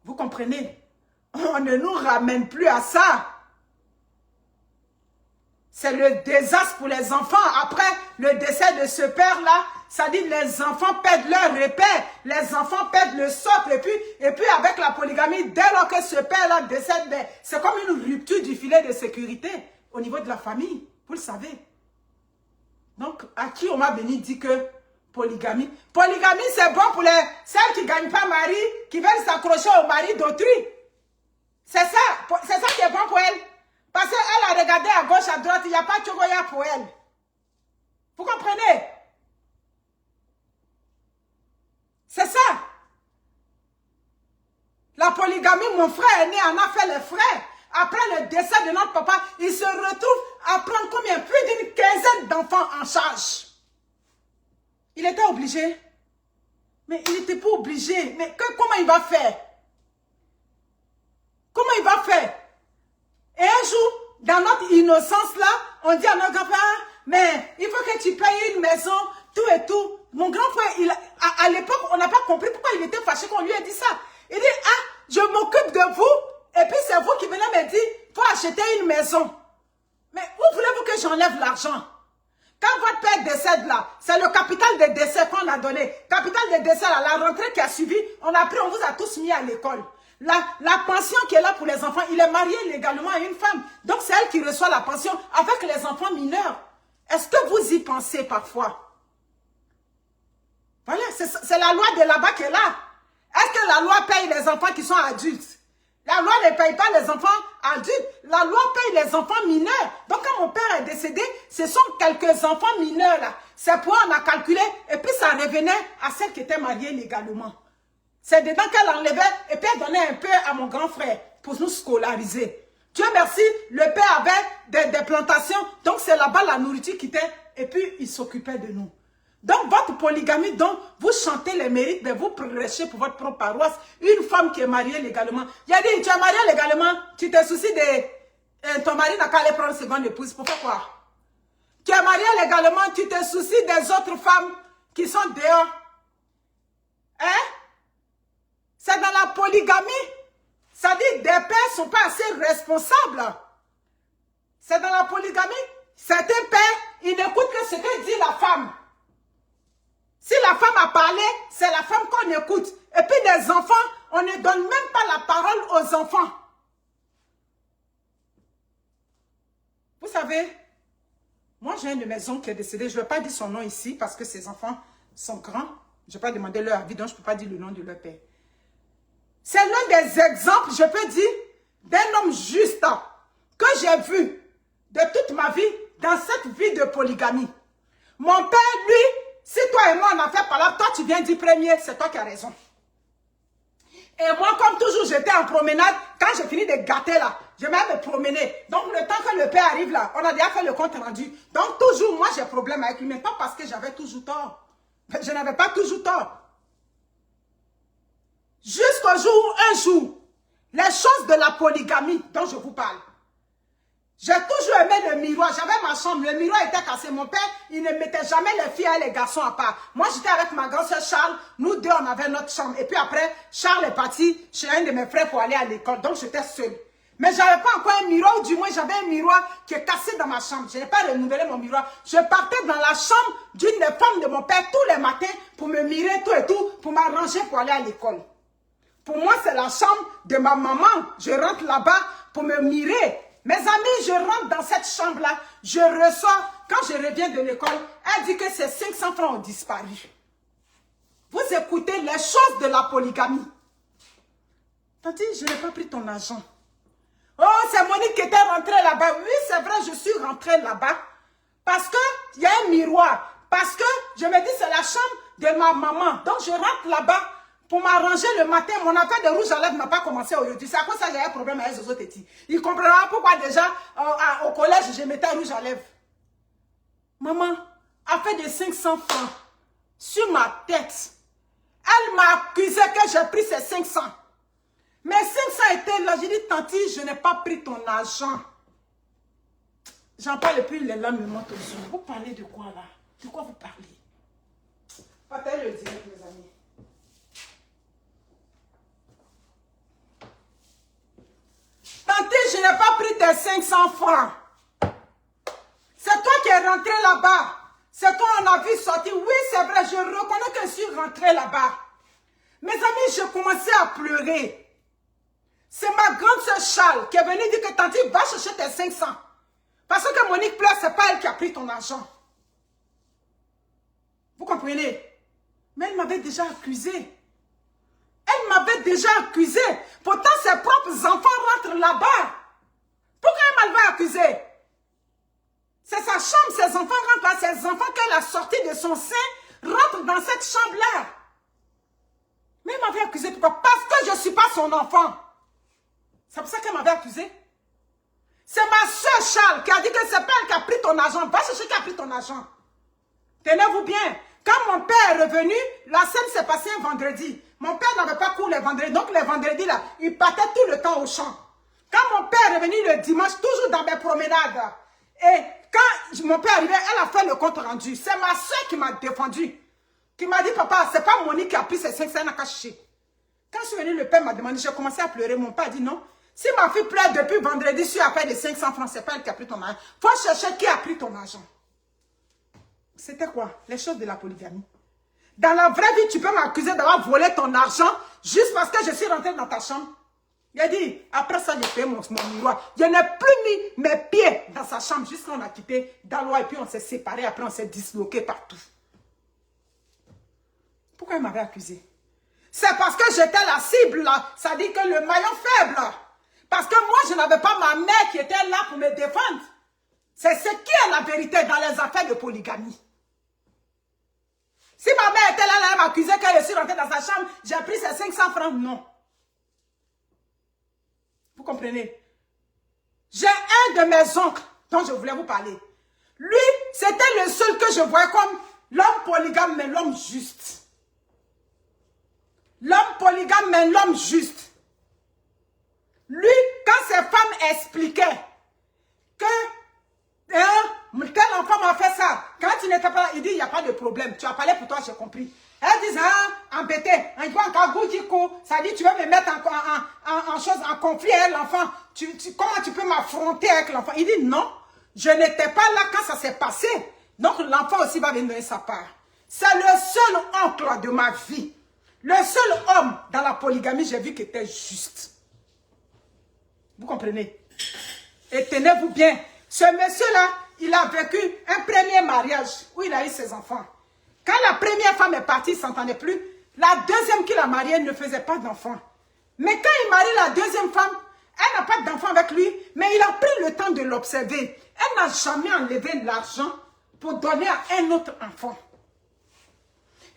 Vous comprenez? On ne nous ramène plus à ça. C'est le désastre pour les enfants. Après le décès de ce père-là, ça dit les enfants perdent leur repère, les enfants perdent le socle. Et puis avec la polygamie, dès lors que ce père-là décède, c'est comme une rupture du filet de sécurité au niveau de la famille. Vous le savez. Donc, à qui on m'a venu dire que polygamie? Polygamie, c'est bon pour celles qui ne gagnent pas mari, qui veulent s'accrocher au mari d'autrui. C'est ça qui est bon pour elle. Parce qu'elle a regardé à gauche, à droite, il n'y a pas de chocolat pour elle. Vous comprenez? C'est ça. La polygamie, mon frère aîné en a fait les frais. après le décès de notre papa, il se retrouve à prendre combien? Plus d'une quinzaine d'enfants en charge. Il était obligé. Mais il n'était pas obligé. Mais comment il va faire? Comment il va faire? Et un jour, dans notre innocence là, on dit à notre grand-père, mais il faut que tu payes une maison, tout et tout. Mon grand-frère, à l'époque, on n'a pas compris pourquoi il était fâché qu'on lui ait dit ça. Il dit, ah, je m'occupe de vous, et puis c'est vous qui venez me dire, il faut acheter une maison. Mais où voulez-vous que j'enlève l'argent? Quand votre père décède là, c'est le capital de décès qu'on a donné. Capital de décès là, la rentrée qui a suivi, on vous a tous mis à l'école. La pension qui est là pour les enfants, il est marié légalement à une femme. Donc c'est elle qui reçoit la pension avec les enfants mineurs. Est-ce que vous y pensez parfois? Voilà, c'est la loi de là-bas qui est là. Est-ce que la loi paye les enfants qui sont adultes? La loi ne paye pas les enfants adultes. La loi paye les enfants mineurs. Donc quand mon père est décédé, ce sont quelques enfants mineurs là. C'est pour on a calculé et puis ça revenait à celle qui était mariée légalement. C'est dedans qu'elle enlevait et puis elle donnait un peu à mon grand frère pour nous scolariser. Dieu merci, le père avait des plantations, donc c'est là-bas la nourriture qui était, et puis il s'occupait de nous. Donc votre polygamie, donc vous chantez les mérites, mais vous prêchez pour votre propre paroisse. Une femme qui est mariée légalement, il a dit, tu es mariée légalement, tu te soucies de... ton mari n'a qu'à aller prendre seconde épouse, pourquoi quoi? Tu es mariée légalement, tu te soucies des autres femmes qui sont dehors. Hein? C'est dans la polygamie. Ça dit, des pères ne sont pas assez responsables. C'est dans la polygamie. Certains pères, ils n'écoutent que ce que dit la femme. Si la femme a parlé, c'est la femme qu'on écoute. Et puis des enfants, on ne donne même pas la parole aux enfants. Vous savez, moi j'ai une de mes oncles qui est décédée. Je ne vais pas dire son nom ici parce que ses enfants sont grands. Je ne vais pas demander leur avis, donc je ne peux pas dire le nom de leur père. C'est l'un des exemples, je peux dire, d'un homme juste que j'ai vu de toute ma vie dans cette vie de polygamie. Mon père, lui, si toi et moi on a fait par là, toi tu viens dire premier, c'est toi qui as raison. Et moi, comme toujours, j'étais en promenade. Quand j'ai fini de gâter là, je vais me promener. Donc, le temps que le père arrive là, on a déjà fait le compte rendu. Donc, toujours, moi, j'ai problème avec lui. Mais pas parce que j'avais toujours tort. Je n'avais pas toujours tort. Jusqu'au jour où, un jour, les choses de la polygamie dont je vous parle. J'ai toujours aimé le miroir. J'avais ma chambre. Le miroir était cassé. Mon père, il ne mettait jamais les filles et les garçons à part. Moi, j'étais avec ma grand-sœur Charles. Nous deux, on avait notre chambre. Et puis après, Charles est parti chez un de mes frères pour aller à l'école. Donc, j'étais seule. Mais je n'avais pas encore un miroir. Ou du moins, j'avais un miroir qui est cassé dans ma chambre. Je n'ai pas renouvelé mon miroir. Je partais dans la chambre d'une des femmes de mon père tous les matins pour me mirer tout et tout, pour m'arranger pour aller à l'école. Pour moi, c'est la chambre de ma maman. Je rentre là-bas pour me mirer. Mes amis, je rentre dans cette chambre-là, je reçois, quand je reviens de l'école, elle dit que ces 500 francs ont disparu. Vous écoutez les choses de la polygamie. Tati, je n'ai pas pris ton argent. Oh, c'est Monique qui était rentrée là-bas. Oui, c'est vrai, je suis rentrée là-bas. Parce qu'il y a un miroir. Parce que je me dis, c'est la chambre de ma maman. Donc, je rentre là-bas. Pour m'arranger le matin, mon affaire de rouge à lèvres n'a pas commencé aujourd'hui. C'est à cause de ça que j'ai un problème avec Zozo Teti. Il comprendra pourquoi déjà au collège, je mettais rouge à lèvres. Maman a fait des 500 francs sur ma tête. Elle m'a accusé que j'ai pris ces 500. Mes 500 étaient là. J'ai dit, Tanti, je n'ai pas pris ton argent. J'en parle plus, les larmes me montent aux yeux. Vous parlez de quoi là? De quoi vous parlez? Partagez le direct, mes amis. Tante, je n'ai pas pris tes 500 francs. C'est toi qui es rentré là-bas. C'est toi on a vu sortir. Oui, c'est vrai, je reconnais que je suis rentré là-bas. Mes amis, je commençais à pleurer. C'est ma grande soeur Charles qui est venue dire que Tante, va chercher tes 500. Parce que Monique pleure, c'est pas elle qui a pris ton argent. Vous comprenez? Mais elle m'avait déjà accusé. Elle m'avait déjà accusé. Pourtant, ses propres enfants rentrent là-bas. Pourquoi elle m'avait accusé? C'est sa chambre, ses enfants rentrent là. Ses enfants qu'elle a sortis de son sein rentrent dans cette chambre-là. Mais elle m'avait accusé pourquoi? Parce que je ne suis pas son enfant. C'est pour ça qu'elle m'avait accusé. C'est ma soeur Charles qui a dit que c'est pas elle qui a pris ton argent. Va chercher qui a pris ton argent. Tenez-vous bien. Quand mon père est revenu, la scène s'est passée un vendredi. Mon père n'avait pas cours les vendredis. Donc les vendredis, là, il partait tout le temps au champ. Quand mon père est revenu le dimanche, toujours dans mes promenades. Et quand mon père est arrivé, elle a fait le compte rendu. C'est ma soeur qui m'a défendu. Qui m'a dit, papa, c'est pas Monique qui a pris ses 500 à cacher. Quand je suis venue, le père m'a demandé, j'ai commencé à pleurer. Mon père a dit non. Si ma fille pleure depuis vendredi sur appel de 500 francs, c'est pas elle qui a pris ton argent. Il faut chercher qui a pris ton argent. C'était quoi? Les choses de la polygamie. Dans la vraie vie, tu peux m'accuser d'avoir volé ton argent juste parce que je suis rentrée dans ta chambre. Il a dit, après ça, j'ai fait mon miroir. Je n'ai plus mis mes pieds dans sa chambre jusqu'à on a quitté Dalois et puis on s'est séparés. Après, on s'est disloqués partout. Pourquoi il m'avait accusé? C'est parce que j'étais la cible là. Ça dit que le maillon faible. Parce que moi, je n'avais pas ma mère qui était là pour me défendre. C'est ce qui est la vérité dans les affaires de polygamie. Si ma mère était là, elle m'accusait que je suis rentrée dans sa chambre, j'ai pris ses 500 francs. Non. Vous comprenez? J'ai un de mes oncles dont je voulais vous parler. Lui, c'était le seul que je voyais comme l'homme polygame, mais l'homme juste. L'homme polygame, mais l'homme juste. Lui, quand ses femmes expliquaient que tel enfant m'a fait ça, quand il n'était pas là, il dit, il n'y a pas de problème. Tu as parlé pour toi, j'ai compris. Elle dit, embêté, ça dit, tu veux me mettre en conflit avec l'enfant. Comment tu peux m'affronter avec l'enfant? Il dit, non, je n'étais pas là quand ça s'est passé. Donc l'enfant aussi va venir donner sa part. C'est le seul oncle de ma vie. Le seul homme dans la polygamie, j'ai vu qu'il était juste. Vous comprenez? Et tenez-vous bien, ce monsieur-là, il a vécu un premier mariage où il a eu ses enfants. Quand la première femme est partie, il ne s'entendait plus. La deuxième qu'il a mariée ne faisait pas d'enfants. Mais quand il marie la deuxième femme, elle n'a pas d'enfant avec lui, mais il a pris le temps de l'observer. Elle n'a jamais enlevé l'argent pour donner à un autre enfant.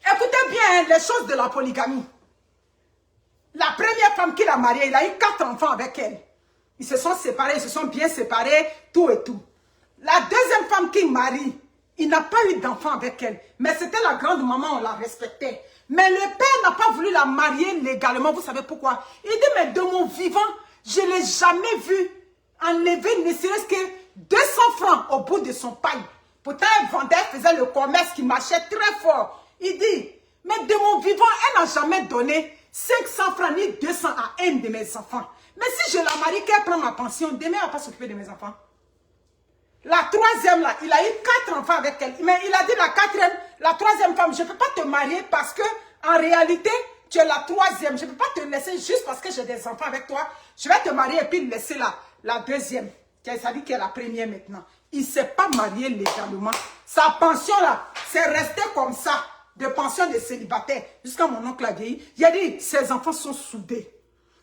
Écoutez bien les choses de la polygamie. La première femme qu'il a mariée, il a eu 4 enfants avec elle. Ils se sont séparés, ils se sont bien séparés, tout et tout. La deuxième femme qu'il marie, il n'a pas eu d'enfant avec elle. Mais c'était la grande maman, on la respectait. Mais le père n'a pas voulu la marier légalement. Vous savez pourquoi? Il dit, mais de mon vivant, je ne l'ai jamais vu enlever ne serait-ce que 200 francs au bout de son paille. Pourtant, elle vendait, elle faisait le commerce qui marchait très fort. Il dit, mais de mon vivant, elle n'a jamais donné 500 francs ni 200 à un de mes enfants. Mais si je la marie, qu'elle prend ma pension, demain, elle va pas s'occuper de mes enfants. La troisième, là, il a eu 4 enfants avec elle. Mais il a dit la troisième femme, je ne peux pas te marier parce que, en réalité, tu es la troisième. Je ne peux pas te laisser juste parce que j'ai des enfants avec toi. Je vais te marier et puis laisser la deuxième. Ça dit qu'elle est la première maintenant. Il ne s'est pas marié légalement. Sa pension, là, c'est resté comme ça. De pension de célibataire. Jusqu'à mon oncle a vieilli. Il a dit, ses enfants sont soudés.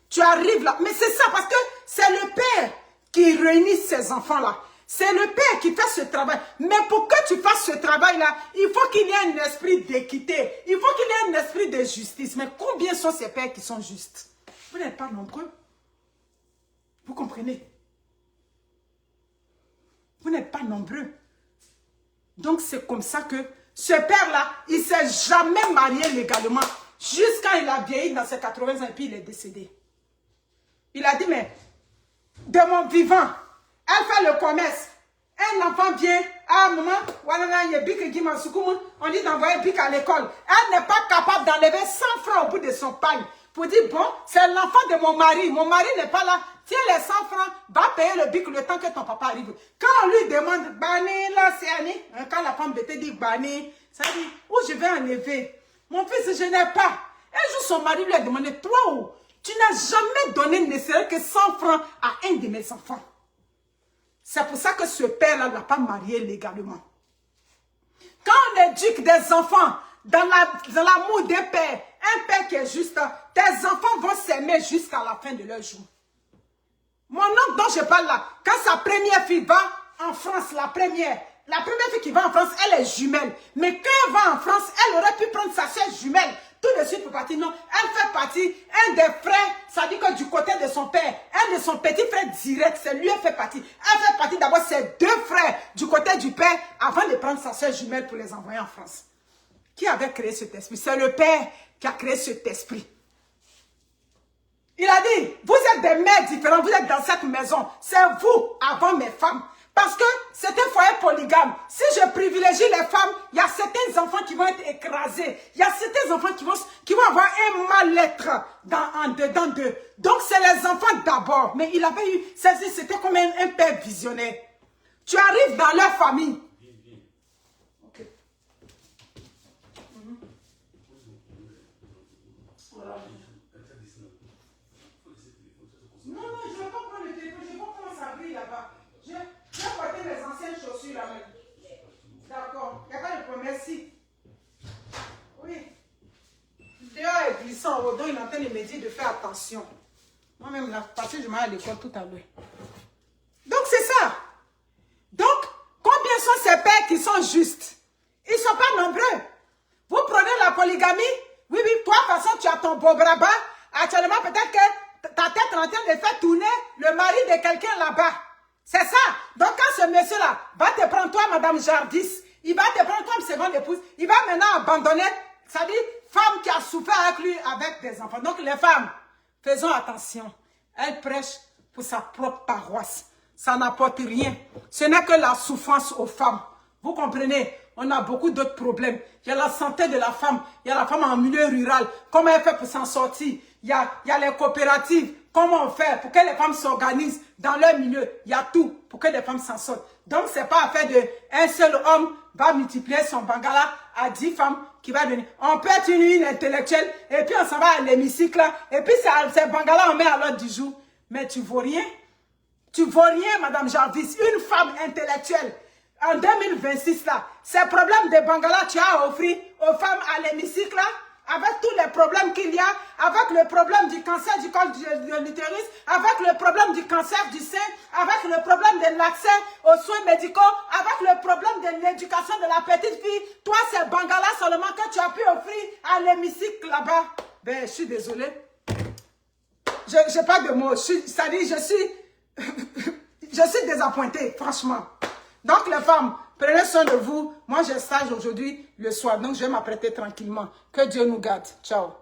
Tu arrives là. Mais c'est ça parce que c'est le père qui réunit ses enfants-là. C'est le père qui fait ce travail. Mais pour que tu fasses ce travail-là, il faut qu'il y ait un esprit d'équité. Il faut qu'il y ait un esprit de justice. Mais combien sont ces pères qui sont justes? Vous n'êtes pas nombreux. Vous comprenez? Vous n'êtes pas nombreux. Donc c'est comme ça que ce père-là, il ne s'est jamais marié légalement. Jusqu'à il a vieilli dans ses 80 ans et puis il est décédé. Il a dit, mais de mon vivant, elle fait le commerce. Un enfant vient, ah maman, on dit d'envoyer bic à l'école. Elle n'est pas capable d'enlever 100 francs au bout de son paille. Pour dire, bon, c'est l'enfant de mon mari. Mon mari n'est pas là. Tiens les 100 francs, va payer le bic le temps que ton papa arrive. Quand on lui demande, Bani, là, c'est Annie. Quand la femme te dit, Bani, ça dit, où je vais enlever? Mon fils, je n'ai pas. Un jour, son mari lui a demandé, toi où? Tu n'as jamais donné ne serait que 100 francs à un de mes enfants. C'est pour ça que ce père-là ne l'a pas marié légalement. Quand on éduque des enfants dans l'amour des pères, un père qui est juste, tes enfants vont s'aimer jusqu'à la fin de leur jour. Mon oncle dont je parle là, quand sa première fille va en France, la première fille qui va en France, elle est jumelle. Mais quand elle va en France, elle aurait pu prendre sa soeur jumelle. tout de suite pour partir. Non, elle fait partie, un des frères, ça dit que du côté de son père, un de son petit frère direct, c'est lui, elle fait partie. Elle fait partie d'abord ses deux frères du côté du père avant de prendre sa soeur jumelle pour les envoyer en France. Qui avait créé cet esprit? C'est le père qui a créé cet esprit. Il a dit, vous êtes des mères différentes, vous êtes dans cette maison. C'est vous avant mes femmes. Parce que c'est un foyer polygame. Si je privilégie les femmes, il y a certains enfants qui vont être écrasés. Il y a certains enfants qui vont avoir un mal-être en dedans d'eux. Donc c'est les enfants d'abord. Mais il avait eu, c'était comme un père visionnaire. Tu arrives dans leur famille. Okay. Voilà. Non, je ne vais pas prendre le téléphone. Je ne sais pas comment ça brille là-bas. Je vais porter mes anciennes chaussures là-bas. D'accord. Il n'y a pas de problème. Merci. Oui. Dehors est glissant. Donc, il est en train de me dire de faire attention. Moi-même, là, parce que je m'en vais à l'école tout à l'heure. Donc, c'est ça. Donc, combien sont ces pères qui sont justes? Ils ne sont pas nombreux. Vous prenez la polygamie. Oui, toi, de toute façon, tu as ton beau braba. Actuellement, peut-être que ta tête est en train de faire tourner le mari de quelqu'un là-bas. C'est ça. Donc, quand ce monsieur-là va te prendre, toi, Madame Jardis, il va te prendre comme seconde épouse, il va maintenant abandonner, ça dit, femme qui a souffert avec lui, avec des enfants. Donc, les femmes, faisons attention. Elles prêchent pour sa propre paroisse. Ça n'apporte rien. Ce n'est que la souffrance aux femmes. Vous comprenez? On a beaucoup d'autres problèmes. Il y a la santé de la femme. Il y a la femme en milieu rural. Comment elle fait pour s'en sortir? Il y a les coopératives. Comment on fait pour que les femmes s'organisent dans leur milieu? Il y a tout pour que les femmes s'en sortent. Donc, ce n'est pas affaire de un seul homme va multiplier son bangala à 10 femmes qui va venir. On peut être une intellectuelle et puis on s'en va à l'hémicycle et puis c'est bangala on met à l'ordre du jour. Mais tu ne vaux rien. Tu ne vaux rien, Madame Jarvis. Une femme intellectuelle. En 2026, là, ces problèmes de Bangala, tu as offert aux femmes à l'hémicycle, avec tous les problèmes qu'il y a, avec le problème du cancer du col de l'utérus, avec le problème du cancer du sein, avec le problème de l'accès aux soins médicaux, avec le problème de l'éducation de la petite fille. Toi, c'est Bangala seulement que tu as pu offrir à l'hémicycle là-bas. Ben, je suis désolée. Je n'ai pas de mots. Ça dit, je suis désappointée, franchement. Donc, les femmes, prenez soin de vous. Moi, j'ai stage aujourd'hui le soir. Donc, je vais m'apprêter tranquillement. Que Dieu nous garde. Ciao.